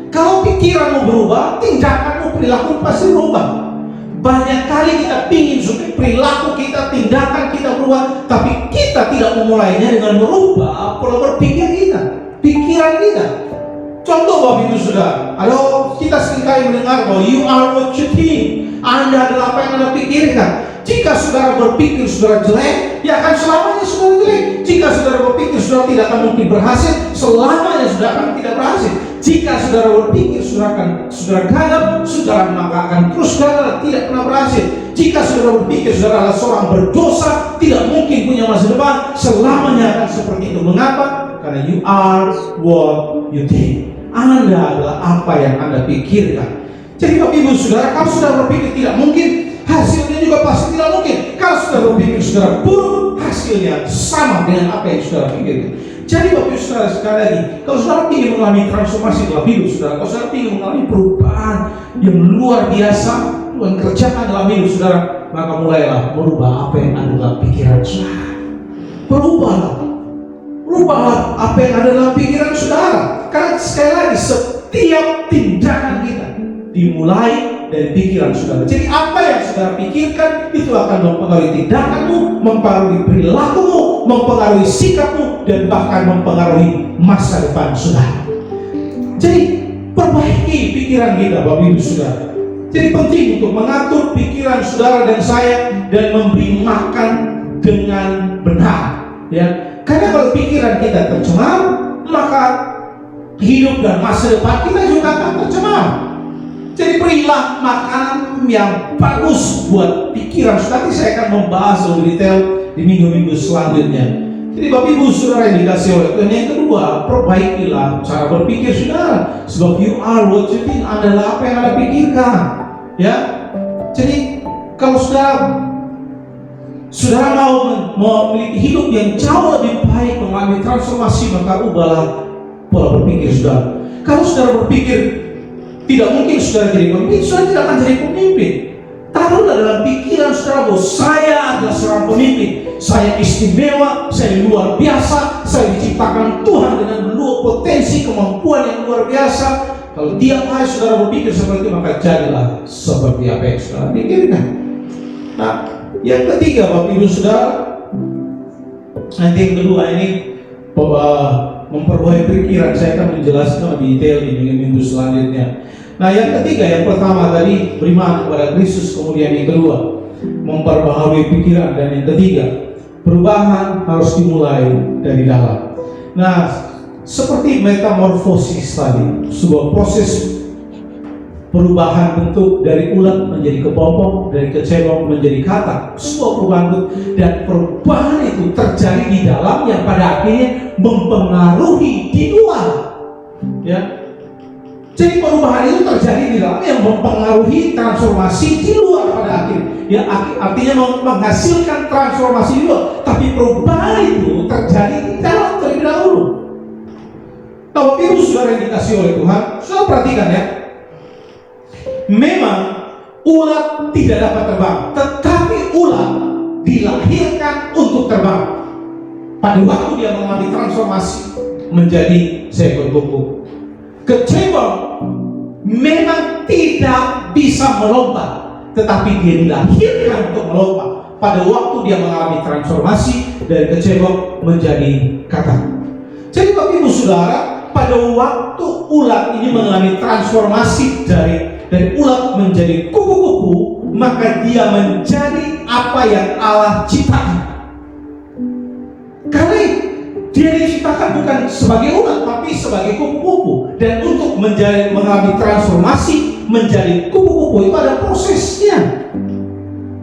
S6: Kalau pikiranmu berubah, tindakanmu, perilaku pasti berubah. Banyak kali kita ingin supaya perilaku kita, tindakan kita berubah, tapi kita tidak memulainya dengan merubah pola berpikir kita, pikiran kita. Contoh Bapak Ibu Saudara, kita seringkali mendengar bahwa you are what you think. Anda adalah apa yang Anda pikirkan. Jika saudara berpikir saudara jelek, ya akan selamanya saudara jelek. Jika saudara berpikir saudara tidak akan mungkin berhasil, selamanya saudara akan tidak berhasil. Jika saudara berpikir saudara gagal, saudara maka akan terus gagal, tidak pernah berhasil. Jika saudara berpikir saudara adalah seorang berdosa, tidak mungkin punya masa depan, selamanya akan seperti itu. Mengapa? Karena you are what you think. Anda adalah apa yang Anda pikirkan. Jadi Bapak Ibu Saudara, kalau saudara berpikir tidak mungkin, hasilnya juga pasti tidak mungkin. Kalau saudara berpikir saudara buruk, hasilnya sama dengan apa yang saudara pikirkan. Jadi Bapak Ibu Saudara, sekali lagi, kalau saudara ingin mengalami transformasi dalam hidup saudara, kalau saudara ingin mengalami perubahan yang luar biasa, Tuhan kerjakan dalam hidup saudara, maka mulailah merubah apa yang ada dalam pikiran saudara. Rubahlah apa yang ada dalam pikiran saudara. Karena sekali lagi, setiap tindakan kita dimulai dari pikiran saudara. Jadi apa yang saudara pikirkan itu akan mempengaruhi tindakanmu, mempengaruhi perilakumu, mempengaruhi sikapmu, dan bahkan mempengaruhi masa depan saudara. Jadi perbaiki pikiran kita Bapak Ibu Saudara. Jadi penting untuk mengatur pikiran saudara dan saya, dan memberi makan dengan benar, ya. Karena kalau pikiran kita tercemar, maka hidup dan masa depan kita juga akan tercemar. Jadi berilah makanan yang bagus buat pikiran. Nanti saya akan membahas lebih detail di minggu-minggu selanjutnya. Jadi Bapak Ibu Saudara yang dikasih oleh Tuhan, yang kedua, perbaikilah cara berpikir saudara. Sebab you are what you think, adalah apa yang Anda pikirkan, ya. Jadi kalau saudara saudara mau memiliki hidup yang jauh lebih baik, mengalami transformasi, maka ubahlah pola berpikir saudara. Kalau saudara berpikir tidak mungkin saudara jadi pemimpin, saudara tidak akan jadi pemimpin. Taruhlah dalam pikiran saudara bahwa saya adalah seorang pemimpin, saya istimewa, saya luar biasa, saya diciptakan Tuhan dengan potensi kemampuan yang luar biasa. Kalau tiap hari saudara berpikir seperti itu, maka jadilah seperti apa yang saudara pikirkan. Nah, yang ketiga Bapak Ibu Saudara, nanti yang kedua ini memperbaiki pikiran. Saya akan menjelaskan lebih detail di minggu selanjutnya. Nah, yang ketiga, yang pertama tadi beriman kepada Kristus, kemudian yang kedua memperbaharui pikiran, dan yang ketiga perubahan harus dimulai dari dalam. Nah, seperti metamorfosis tadi, sebuah proses perubahan bentuk dari ulat menjadi kepompong, dari kecebong menjadi katak, sebuah perubahan bentuk, dan perubahan itu terjadi di dalam yang pada akhirnya mempengaruhi di luar. Ya, jadi perubahan itu terjadi di dalam yang mempengaruhi transformasi di luar pada akhirnya. Ya, artinya menghasilkan transformasi di luar, tapi perubahan itu terjadi di dalam terlebih dahulu. Nah, Bapak Ibu Saudara yang dikasih oleh Tuhan, saudara perhatikan ya. Memang ulat tidak dapat terbang, tetapi ulat dilahirkan untuk terbang. Pada waktu dia mengalami transformasi menjadi seekor kuku. Kecebong memang tidak bisa melompat, tetapi dia dilahirkan untuk melompat. Pada waktu dia mengalami transformasi dari kecebong menjadi katak. Jadi Bapak Ibu Saudara, pada waktu ulat ini mengalami transformasi dari ulat menjadi kupu-kupu, maka dia menjadi apa yang Allah ciptakan. Karena dia diciptakan bukan sebagai ulat, tapi sebagai kupu-kupu. Dan untuk mengalami transformasi menjadi kupu-kupu itu ada prosesnya.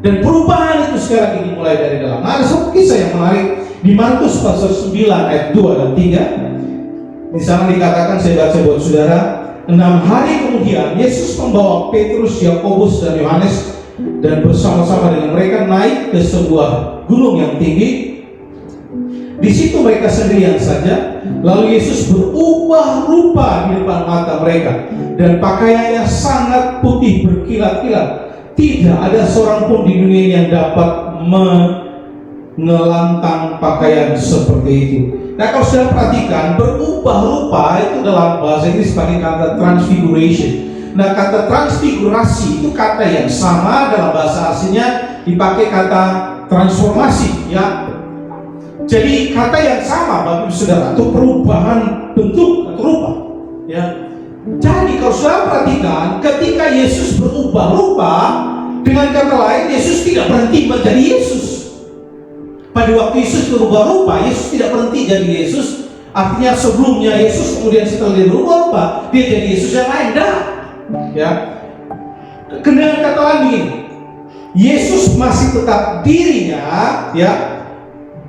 S6: Dan perubahan itu sekali lagi dimulai dari dalam. Nah, ada satu kisah yang menarik di Markus pasal 9 ayat 2 dan 3. Di sana dikatakan, saya baca buat saudara, 6 hari kemudian Yesus membawa Petrus, Yakobus, dan Yohanes dan bersama-sama dengan mereka naik ke sebuah gunung yang tinggi. Di situ mereka sendirian saja. Lalu Yesus berubah rupa di depan mata mereka, dan pakaiannya sangat putih berkilat-kilat. Tidak ada seorang pun di dunia yang dapat mengelantang pakaian seperti itu. Nah, kalau sudah perhatikan, berubah rupa itu dalam bahasa Inggris pakai kata transfiguration. Nah, kata transfigurasi itu kata yang sama dalam bahasa aslinya dipakai kata transformasi, ya. Jadi kata yang sama Bapak Ibu Saudara, itu perubahan bentuk atau rupa, ya. Jadi kalau sudah perhatikan, ketika Yesus berubah rupa, dengan kata lain Yesus tidak berhenti menjadi Yesus. Pada waktu Yesus berubah rupa, Yesus tidak berhenti jadi Yesus. Artinya sebelumnya Yesus, kemudian setelah dia berubah rupa, dia jadi Yesus yang lain. Ya. Dengan kata lain begini, Yesus masih tetap dirinya, ya.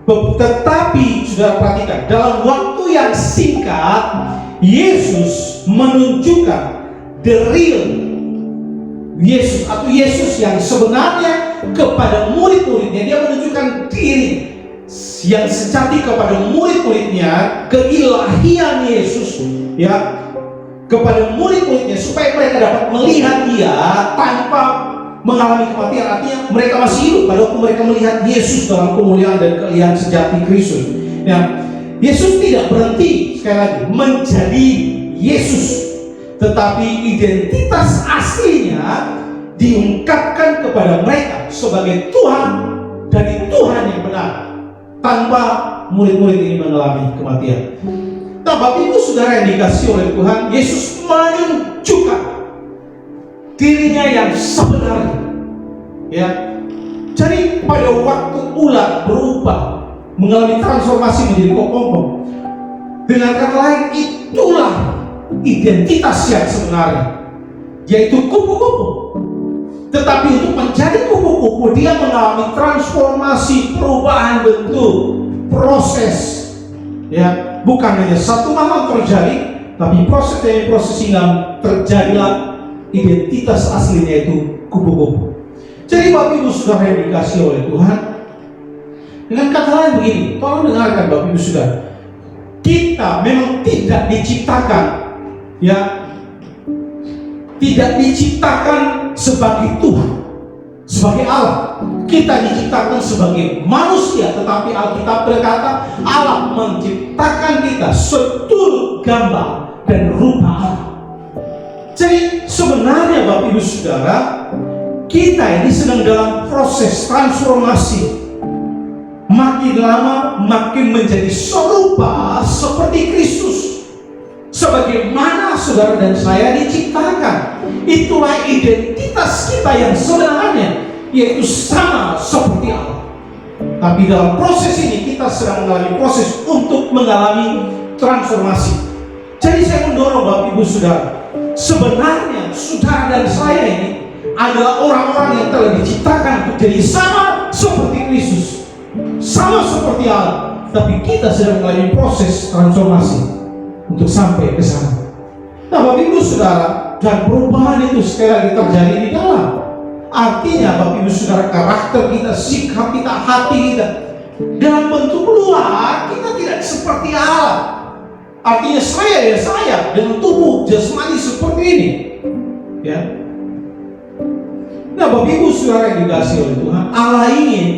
S6: Tetapi sudah perhatikan, dalam waktu yang singkat, Yesus menunjukkan the real Yesus atau Yesus yang sebenarnya kepada murid-muridnya. Dia menunjukkan diri yang sejati kepada murid-muridnya, keilahian Yesus, ya, kepada murid-muridnya, supaya mereka dapat melihat dia tanpa mengalami kematian. Artinya mereka masih hidup pada waktu mereka melihat Yesus dalam kemuliaan dan keilahian sejati Kristus. Ya, Yesus tidak berhenti sekali lagi menjadi Yesus, tetapi identitas aslinya diungkapkan kepada mereka sebagai Tuhan dari Tuhan yang benar, tanpa murid-murid ini mengalami kematian. Nah, Bapak Ibu Saudara yang dikasihi oleh Tuhan, Yesus menunjukkan dirinya yang sebenarnya, ya. Jadi pada waktu ulat berubah mengalami transformasi menjadi kepompong, dengan kata lain itulah identitas yang sebenarnya, yaitu kupu-kupu. Tetapi untuk menjadi kupu-kupu, dia mengalami transformasi, perubahan bentuk, proses, ya. Bukan hanya satu malam terjadi, tapi proses demi proses hingga terjadilah identitas aslinya itu kupu-kupu. Jadi Bapak Ibu Saudara yang dikasihi oleh Tuhan, Dengan kata lain begini, tolong dengarkan Bapak Ibu Saudara. Kita memang tidak diciptakan, ya, tidak diciptakan sebagai Tuhan, sebagai Allah. Kita diciptakan sebagai manusia, tetapi Alkitab berkata Allah menciptakan kita seturut gambar dan rupa Allah. Jadi sebenarnya Bapak Ibu Saudara, kita ini sedang dalam proses transformasi. Makin lama makin menjadi serupa seperti Kristus. Sebagaimana saudara dan saya diciptakan. Itulah identitas kita yang sebenarnya, yaitu sama seperti Allah. Tapi dalam proses ini kita sedang mengalami proses untuk mengalami transformasi. Jadi saya mendorong Bapak Ibu Saudara, sebenarnya saudara dan saya ini adalah orang-orang yang telah diciptakan untuk jadi sama seperti Kristus, sama seperti Allah. Tapi kita sedang mengalami proses transformasi untuk sampai ke sana. Nah Bapak Ibu Saudara, dan perubahan itu sekali lagi terjadi di dalam. Artinya Bapak Ibu Saudara, karakter kita, sikap kita, hati kita, dalam bentuk luar kita tidak seperti Allah. Artinya saya dengan tubuh jasmani seperti ini, ya. Nah Bapak Ibu Saudara yang dikasihi oleh Tuhan, Allah ingin,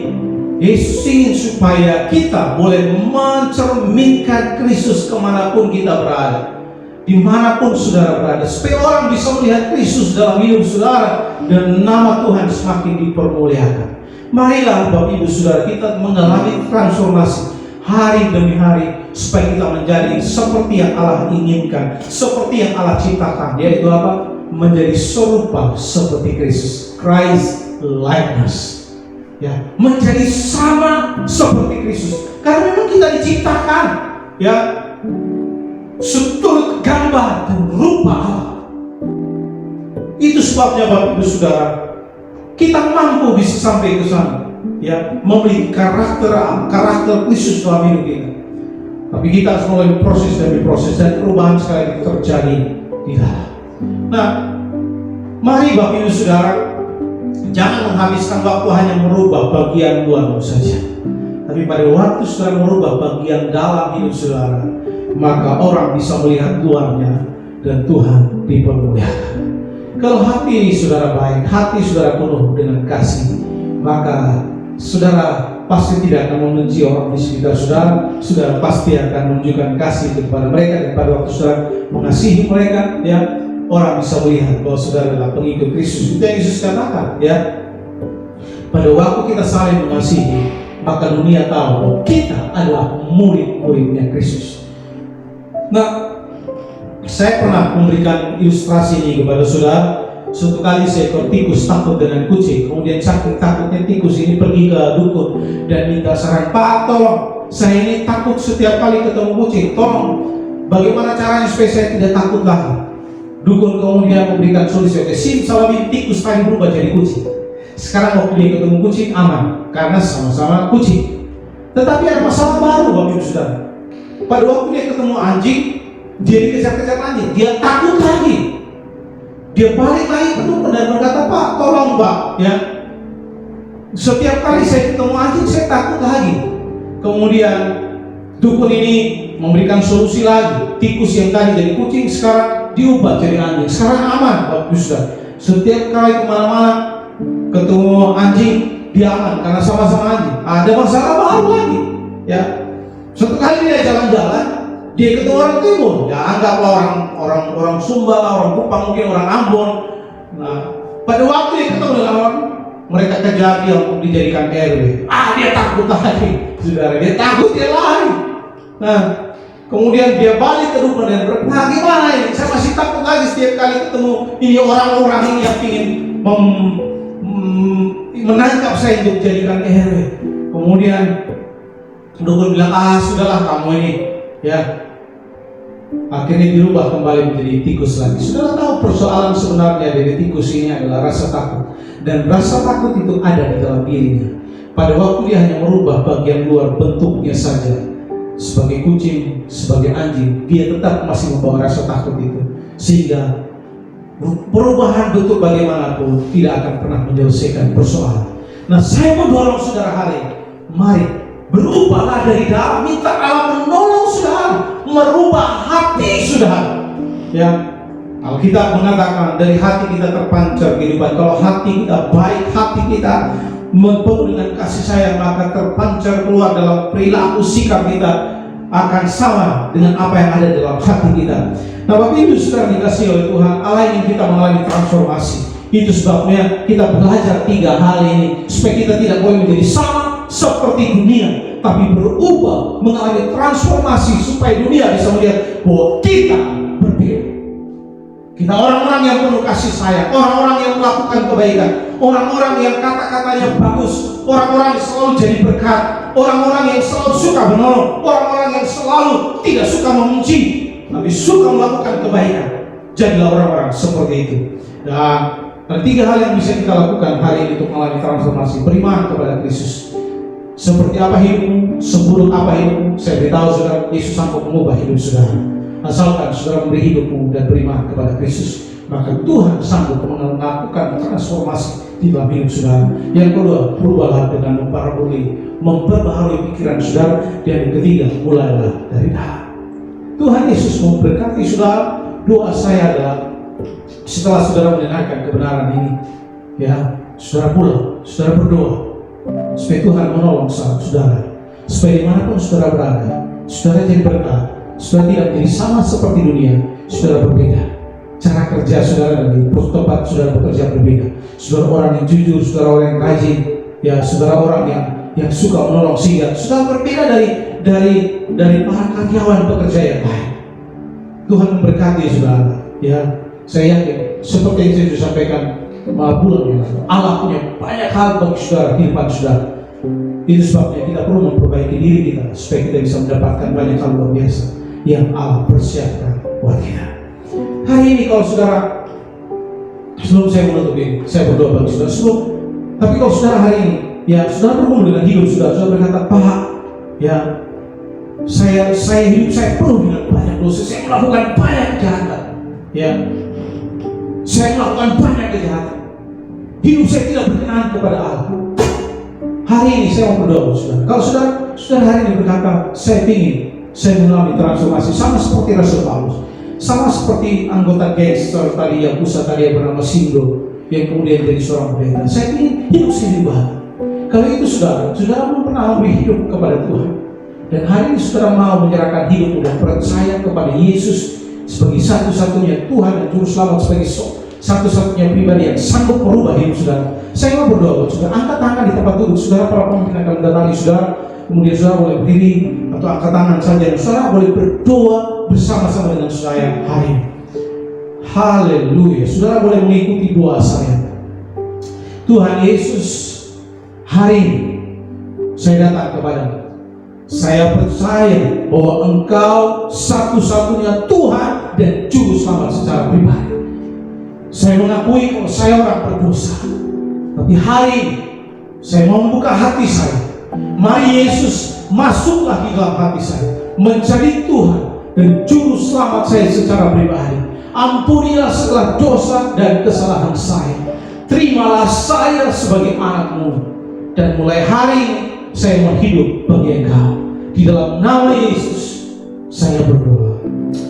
S6: Yesus ingin supaya kita boleh mencerminkan Kristus kemanapun kita berada, dimanapun saudara berada, supaya orang bisa melihat Kristus dalam hidup saudara dan nama Tuhan semakin dipermuliakan. Marilah Bapak Ibu Saudara, kita mengalami transformasi hari demi hari supaya kita menjadi seperti yang Allah inginkan, seperti yang Allah ciptakan, yaitu apa? Menjadi serupa seperti Kristus, Christ likeness. Ya, menjadi sama seperti Kristus. Karena memang kita diciptakan, ya, seturut gambar dan rupa Allah. Itu sebabnya Bapak Ibu Saudara, kita mampu bisa sampai ke sana, ya, memiliki karakter Kristus dalam hidup kita. Tapi kita harus melalui proses demi proses, dan perubahan sekali lagi terjadi di dalam. Nah, mari Bapak Ibu Saudara, jangan menghabiskan waktu hanya merubah bagian luar saja, tapi pada waktu saudara merubah bagian dalam hidup saudara, maka orang bisa melihat luarnya dan Tuhan dipermuliakan. Kalau hati saudara baik, hati saudara penuh dengan kasih, maka saudara pasti tidak akan membenci orang di sekitar saudara. Saudara pasti akan menunjukkan kasih kepada mereka, dan pada waktu saudara mengasihi mereka, ya, orang bisa melihat bahwa saudara adalah pengikut Kristus. Itu yang Yesus katakan, ya. Pada waktu kita saling mengasihi, maka dunia tahu bahwa kita adalah murid-muridnya Kristus. Nah, saya pernah memberikan ilustrasi ini kepada saudara. Suatu kali seekor tikus takut dengan kucing. Kemudian saking takutnya tikus ini pergi ke dukun dan minta saran, "Pak, tolong, saya ini takut setiap kali ketemu kucing. Tolong, bagaimana caranya supaya saya tidak takut lagi?" Dukun kemudian memberikan solusi. Oke, simsalabim, tikus tadi berubah jadi kucing. Sekarang waktu dia ketemu kucing aman, karena sama-sama kucing. Tetapi ada masalah baru Bapak Ibu Saudara. Pada waktu dia ketemu anjing, dia dikejar-kejar anjing, dia takut lagi. Dia balik lagi ke dukun dan berkata, "Pak, tolong Pak, ya, setiap kali saya ketemu anjing saya takut lagi." Kemudian dukun ini memberikan solusi lagi. Tikus yang tadi jadi kucing sekarang diubah jadi anjing. Sekarang aman Bapak Ibu Saudara. Setiap kali kemana-mana ketemu anjing dia aman karena sama-sama anjing. Ada masalah baru lagi, ya. Suatu kali dia jalan-jalan, dia ketemu orang timur, ya anggaplah orang Sumba, orang Kupang, mungkin orang Ambon. Nah, pada waktu dia ketemu dengan orang, mereka kejar dia untuk dijadikan RW. Dia takut lagi, saudara. Dia takut, dia lari. Nah, kemudian dia balik ke rumah dan berkata, "Gimana ini? Saya masih takut lagi setiap kali ketemu ini orang-orang ini yang ingin menangkap saya untuk jadikan RW." Kemudian dukun bilang, "Sudahlah kamu ini, ya." Akhirnya dirubah kembali menjadi tikus lagi. Saudara tahu persoalan sebenarnya dari tikus ini adalah rasa takut. Dan rasa takut itu ada di dalam dirinya. Pada waktu dia hanya merubah bagian luar bentuknya saja, sebagai kucing, sebagai anjing, dia tetap masih membawa rasa takut itu. Sehingga perubahan bentuk bagaimanapun tidak akan pernah menyelesaikan persoalan. Nah, saya mau dorong saudara hari ini, mari Berubahlah dari dalam, minta Allah menolong saudara, merubah hati saudara. Ya, Alkitab mengatakan dari hati kita terpancar kehidupan. Kalau hati kita baik, hati kita penuh dengan kasih sayang, maka terpancar keluar dalam perilaku sikap kita akan sama dengan apa yang ada dalam hati kita. Nah, Bapak Ibu saudara dikasihi oleh Tuhan, Allah ingin kita mengalami transformasi. Itu sebabnya kita belajar 3 hal ini, supaya kita tidak boleh menjadi sama seperti dunia, tapi berubah, mengalami transformasi supaya dunia bisa melihat bahwa kita berbeda. Kita orang-orang yang penuh kasih sayang, orang-orang yang melakukan kebaikan, orang-orang yang kata-katanya bagus, orang-orang yang selalu jadi berkat, orang-orang yang selalu suka menolong, orang-orang yang selalu tidak suka memuji, tapi suka melakukan kebaikan. Jadilah orang-orang seperti itu. Dan ada 3 hal yang bisa kita lakukan hari ini untuk mengalami transformasi. Beriman kepada Kristus. Seperti apa hidupmu, seburuk apa hidupmu, saya beritahu saudara, Yesus sanggup mengubah hidup saudara. Asalkan saudara memberi hidupmu dan beriman kepada Kristus, maka Tuhan sanggup melakukan transformasi di dalam hidup saudara. Yang kedua, berubahlah dengan memperbaharui pikiran saudara. Dan yang ketiga, mulailah dari dalam. Tuhan Yesus memberkati saudara. Doa saya adalah setelah saudara mendengarkan kebenaran ini, ya, saudara pulang, saudara berdoa supaya Tuhan menolong saudara, supaya dimanapun saudara berada, saudara jadi berkat, saudara tidak menjadi sama seperti dunia, saudara berbeda. Cara kerja saudara dari tempat saudara bekerja berbeda. Saudara orang yang jujur, saudara orang yang rajin, ya, saudara orang yang suka menolong, sehingga saudara berbeda dari para karyawan pekerja yang lain. Tuhan memberkati saudara, ya. Saya yakin seperti yang saya sudah sampaikan bulan yang lalu, Allah punya banyak hal bagi saudara, kehidupan saudara. Itu sebabnya kita perlu memperbaiki diri kita supaya kita bisa mendapatkan banyak hal luar biasa yang Allah persiapkan buat kita. Hari ini kalau saudara, sebelum saya menutup ini, saya berdoa bagi saudara. Tapi kalau saudara hari ini, ya, saudara bergumul dengan hidup saudara, saudara berkata, Pak, ya, saya hidup saya penuh dengan banyak dosa, saya melakukan banyak kejahatan, ya, saya melakukan banyak kejahatan, hidup saya tidak berkenan kepada Allah. Hari ini saya mau berdoa saudara. Kalau saudara hari ini berkata, saya mengalami transformasi sama seperti Rasul Paulus, sama seperti anggota gangster tadi yang tadi yang bernama Sindo, yang kemudian jadi seorang pendeta. Saya ingin hidup saya diubah. Kalau itu saudara belum pernah memberi hidup kepada Tuhan, dan hari ini saudara mau menyerahkan hidup dan percaya kepada Yesus sebagai satu-satunya Tuhan dan Juru Selamat, sebagai satu-satunya pribadi yang sanggup merubah hidup saudara. Saya mau berdoa buat saudara. Angkat tangan di tempat duduk saudara. Para pemimpin akan mendatangi saudara. Kemudian saudara boleh berdiri atau angkat tangan saja. Saudara boleh berdoa bersama-sama dengan saya hari ini. Haleluya. Saudara boleh mengikuti doa saya. Tuhan Yesus, hari ini saya datang kepadamu. Saya percaya bahwa Engkau satu-satunya Tuhan dan Juru Selamat secara pribadi. Saya mengakui kalau saya orang berdosa, tapi hari ini saya mau membuka hati saya. Mari Yesus masuklah di dalam hati saya, menjadi Tuhan dan Juru Selamat saya secara pribadi. Ampunilah segala dosa dan kesalahan saya. Terimalah saya sebagai anak-Mu, dan mulai hari ini saya mau hidup bagi Engkau. Di dalam nama Yesus saya berdoa.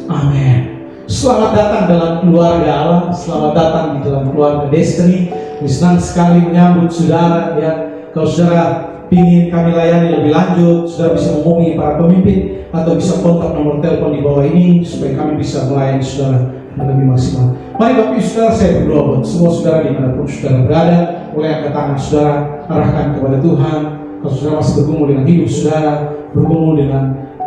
S6: Amin. Selamat datang dalam keluarga Allah. Selamat datang di dalam keluarga Destiny. Senang sekali menyambut saudara, ya. Kalau saudara ingin kami layani lebih lanjut, saudara bisa menghubungi para pemimpin atau bisa kontak nomor telepon di bawah ini supaya kami bisa melayani saudara lebih maksimal. Mari Bapak Ibu saudara, saya berdoa buat semua saudara dimanapun saudara berada. Mulai angkat tangan saudara, arahkan kepada Tuhan. Kalau saudara masih bergumul dengan hidup saudara, bergumul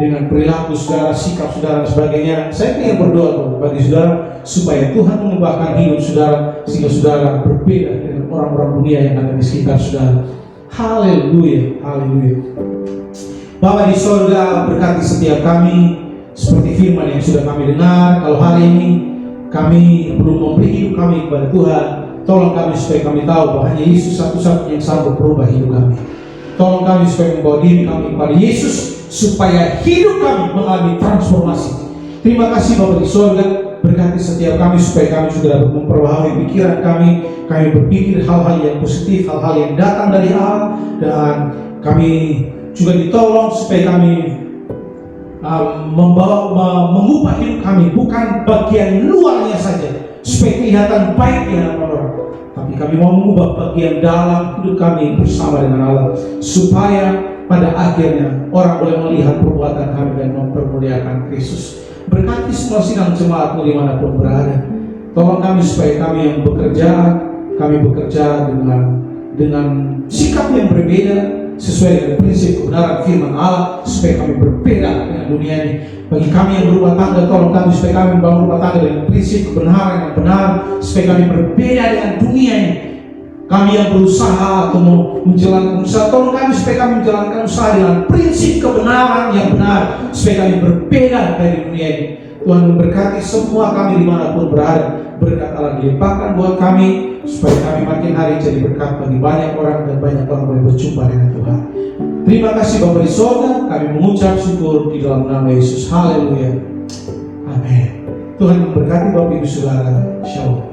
S6: dengan perilaku saudara, sikap saudara dan sebagainya, saya ingin berdoa bagi saudara supaya Tuhan mengubahkan hidup saudara sehingga saudara berbeda dengan orang-orang dunia yang ada di sekitar saudara. Haleluya, haleluya. Bapa di sorga, berkati setiap kami seperti firman yang sudah kami dengar. Kalau hari ini kami belum memberi hidup kami kepada Tuhan, tolong kami supaya kami tahu bahwa hanya Yesus satu-satunya yang sanggup berubah hidup kami. Tolong kami supaya membawa diri kami kepada Yesus, supaya hidup kami mengalami transformasi. Terima kasih Bapa di sorga, berkati setiap kami supaya kami sudah memperbaharui pikiran kami berpikir hal-hal yang positif, hal-hal yang datang dari Allah, dan kami juga ditolong supaya kami mengubah hidup kami, bukan bagian luarnya saja supaya kelihatan baik di hadapan orang, tapi kami mau mengubah bagian dalam hidup kami bersama dengan Allah, supaya pada akhirnya orang boleh melihat perbuatan kami dan mempermuliakan Kristus. Berkati semua sidang jemaatmu dimanapun berada. Tolong kami supaya kami yang bekerja, kami bekerja dengan sikap yang berbeda, sesuai dengan prinsip kebenaran firman Allah, supaya kami berbeda dengan dunia ini. Bagi kami yang berumah tangga, tolong kami supaya kami membangun rumah tangga dengan prinsip kebenaran yang benar, supaya kami berbeda dengan dunia ini. Kami yang berusaha atau menjalankan usaha, tolong kami supaya kami menjalankan usaha dengan prinsip kebenaran yang benar, supaya kami berbeda dari dunia ini. Tuhan memberkati semua kami dimanapun berada. Berkat Allah dilimpahkan buat kami, supaya kami makin hari jadi berkat bagi banyak orang dan banyak orang boleh berjumpa dengan Tuhan. Terima kasih Bapa di sorga, kami mengucap syukur di dalam nama Yesus. Haleluya. Amin. Tuhan memberkati Bapak Ibu Saudara. Shalom.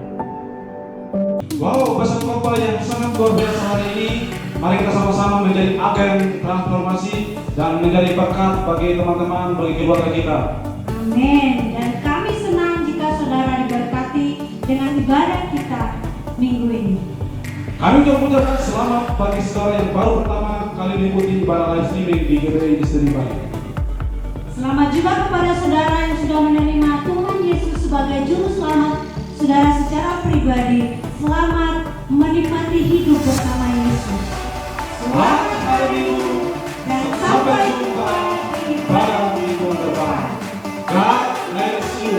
S1: Wow, pesan khotbah yang sangat luar biasa hari ini. Mari kita sama-sama menjadi agen transformasi dan menjadi berkat bagi teman-teman, bagi keluarga kita.
S2: Amin. Dan kami senang jika saudara diberkati dengan ibadah kita minggu ini.
S1: Kami juga mengucapkan selamat bagi saudara yang baru pertama kali mengikuti ibadah live streaming di GBI Destiny Bali.
S2: Selamat juga kepada saudara yang sudah menerima Tuhan Yesus sebagai juru selamat saudara secara pribadi. Selamat menikmati hidup bersama Yesus.
S1: Selamat hari Minggu
S2: Dan
S1: sampai jumpa pada minggu depan. God bless you.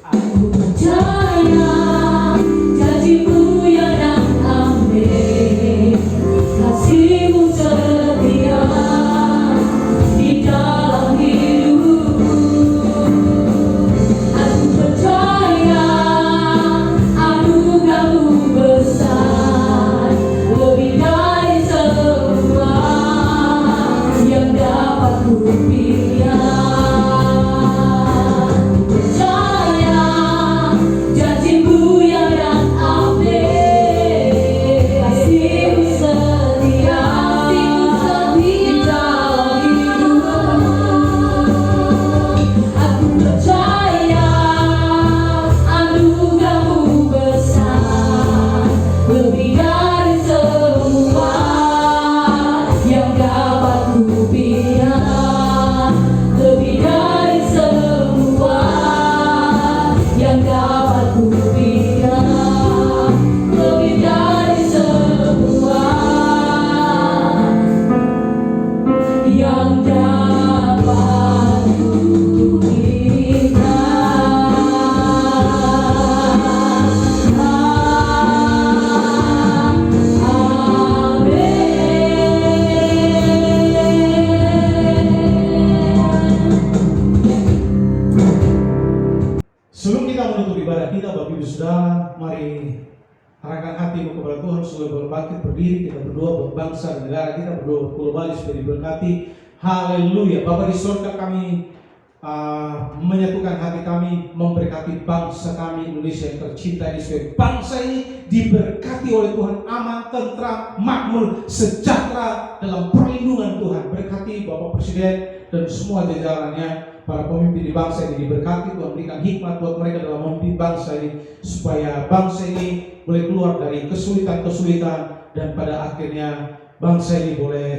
S3: Aku percaya janjimu yang amin, kasihmu setia di dalam hidupku. Aku percaya anugerahmu besar, lebih dari semua yang dapat kupikirkan. Percaya janjimu yang amin, kasihmu setia di dalam hidupku. Aku percaya anugerahmu besar, lebih dari semua yang dapat kupikirkan, lebih dari semua yang dapat kupikirkan, lebih dari semua yang dapat
S6: Sebelum kita menutup ibadah kita, Bapak Ibu Saudara, mari arahkan hatimu kepada Tuhan supaya berbangkit berdiri, kita berdoa buat bangsa dan negara kita, berdoa buat Pulau Bali supaya diberkati. Haleluya. Bapak di surga, kami menyatukan hati kami, memberkati bangsa kami Indonesia yang tercinta ini, supaya bangsa ini diberkati oleh Tuhan, aman, tentram, makmur, sejahtera dalam perlindungan Tuhan. Berkati Bapak Presiden dan semua jajarannya, para pemimpin di bangsa ini diberkati. Tuhan berikan hikmat buat mereka dalam memimpin bangsa ini, supaya bangsa ini boleh keluar dari kesulitan-kesulitan dan pada akhirnya bangsa ini boleh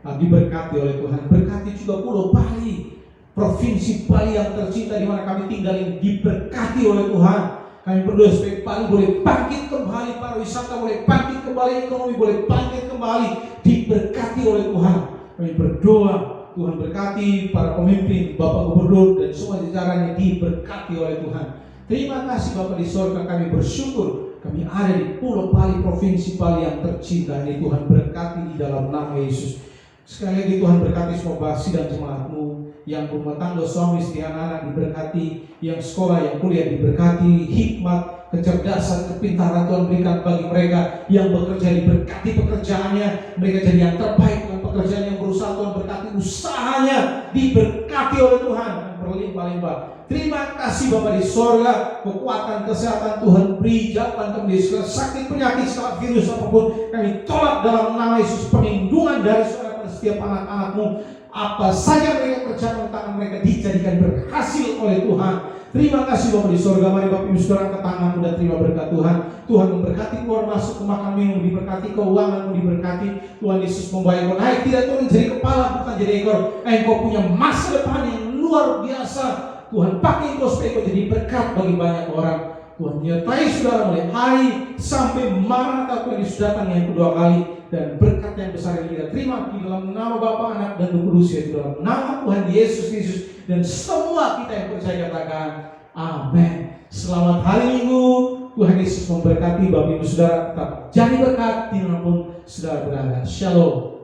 S6: diberkati oleh Tuhan. Berkati juga Pulau Bali, Provinsi Bali yang tercinta di mana kami tinggal ini, diberkati oleh Tuhan. Kami berdoa supaya Bali boleh bangkit kembali, pariwisata boleh bangkit kembali, ekonomi boleh bangkit kembali, diberkati oleh Tuhan. Kami berdoa Tuhan berkati para pemimpin, Bapak Gubernur dan semua jajarannya, diberkati oleh Tuhan. Terima kasih Bapak di surga, kami bersyukur kami ada di Pulau Bali, Provinsi Bali yang tercinta ini. Tuhan berkati di dalam nama Yesus. Sekali lagi Tuhan berkati semua basi dan jemaatmu, yang berumah tangga, suami, istri, anak-anak diberkati, yang sekolah, yang kuliah diberkati, hikmat, kecerdasan, kepintaran Tuhan berikan bagi mereka, yang bekerja diberkati pekerjaannya, mereka jadi yang terbaik dengan pekerjaan yang berusaha. Tuhan berkati usahanya, diberkati oleh Tuhan. berlimpah-limpah. Terima kasih Bapa di sorga, kekuatan kesehatan Tuhan beri, jauhkan kami dari segala sakit penyakit, segala virus apapun kami tolak dalam nama Yesus. Perlindungan dari saudara pada setiap anak-anak-Mu, apa saja mereka kerjakan tangan mereka dijadikan berhasil oleh Tuhan. Terima kasih Bapa di sorga. Mari Bapak Ibu Saudara angkat tanganmu dan terima berkat Tuhan. Tuhan memberkati keluar masuk ke makan minum, diberkati keuanganmu, diberkati. Tuhan Yesus membawa engkau naik, tidak turun jadi kepala bukan jadi ekor. Engkau punya masa depan yang luar biasa. Tuhan pakai engkau supaya engkau jadi berkat bagi banyak orang. Tuhan menyertai saudara mulai hari sampai Maranatha Tuhan Yesus datang yang kedua kali. Dan berkat yang besar yang kita terima di dalam nama Bapa, Anak, dan Roh Kudus, yaitu dalam nama Tuhan Yesus Kristus. Dan semua kita yang percaya katakan amin. Selamat hari Minggu. Tuhan Yesus memberkati Bapak Ibu Saudara. Tetap jadi berkat dimanapun saudara berada. Shalom.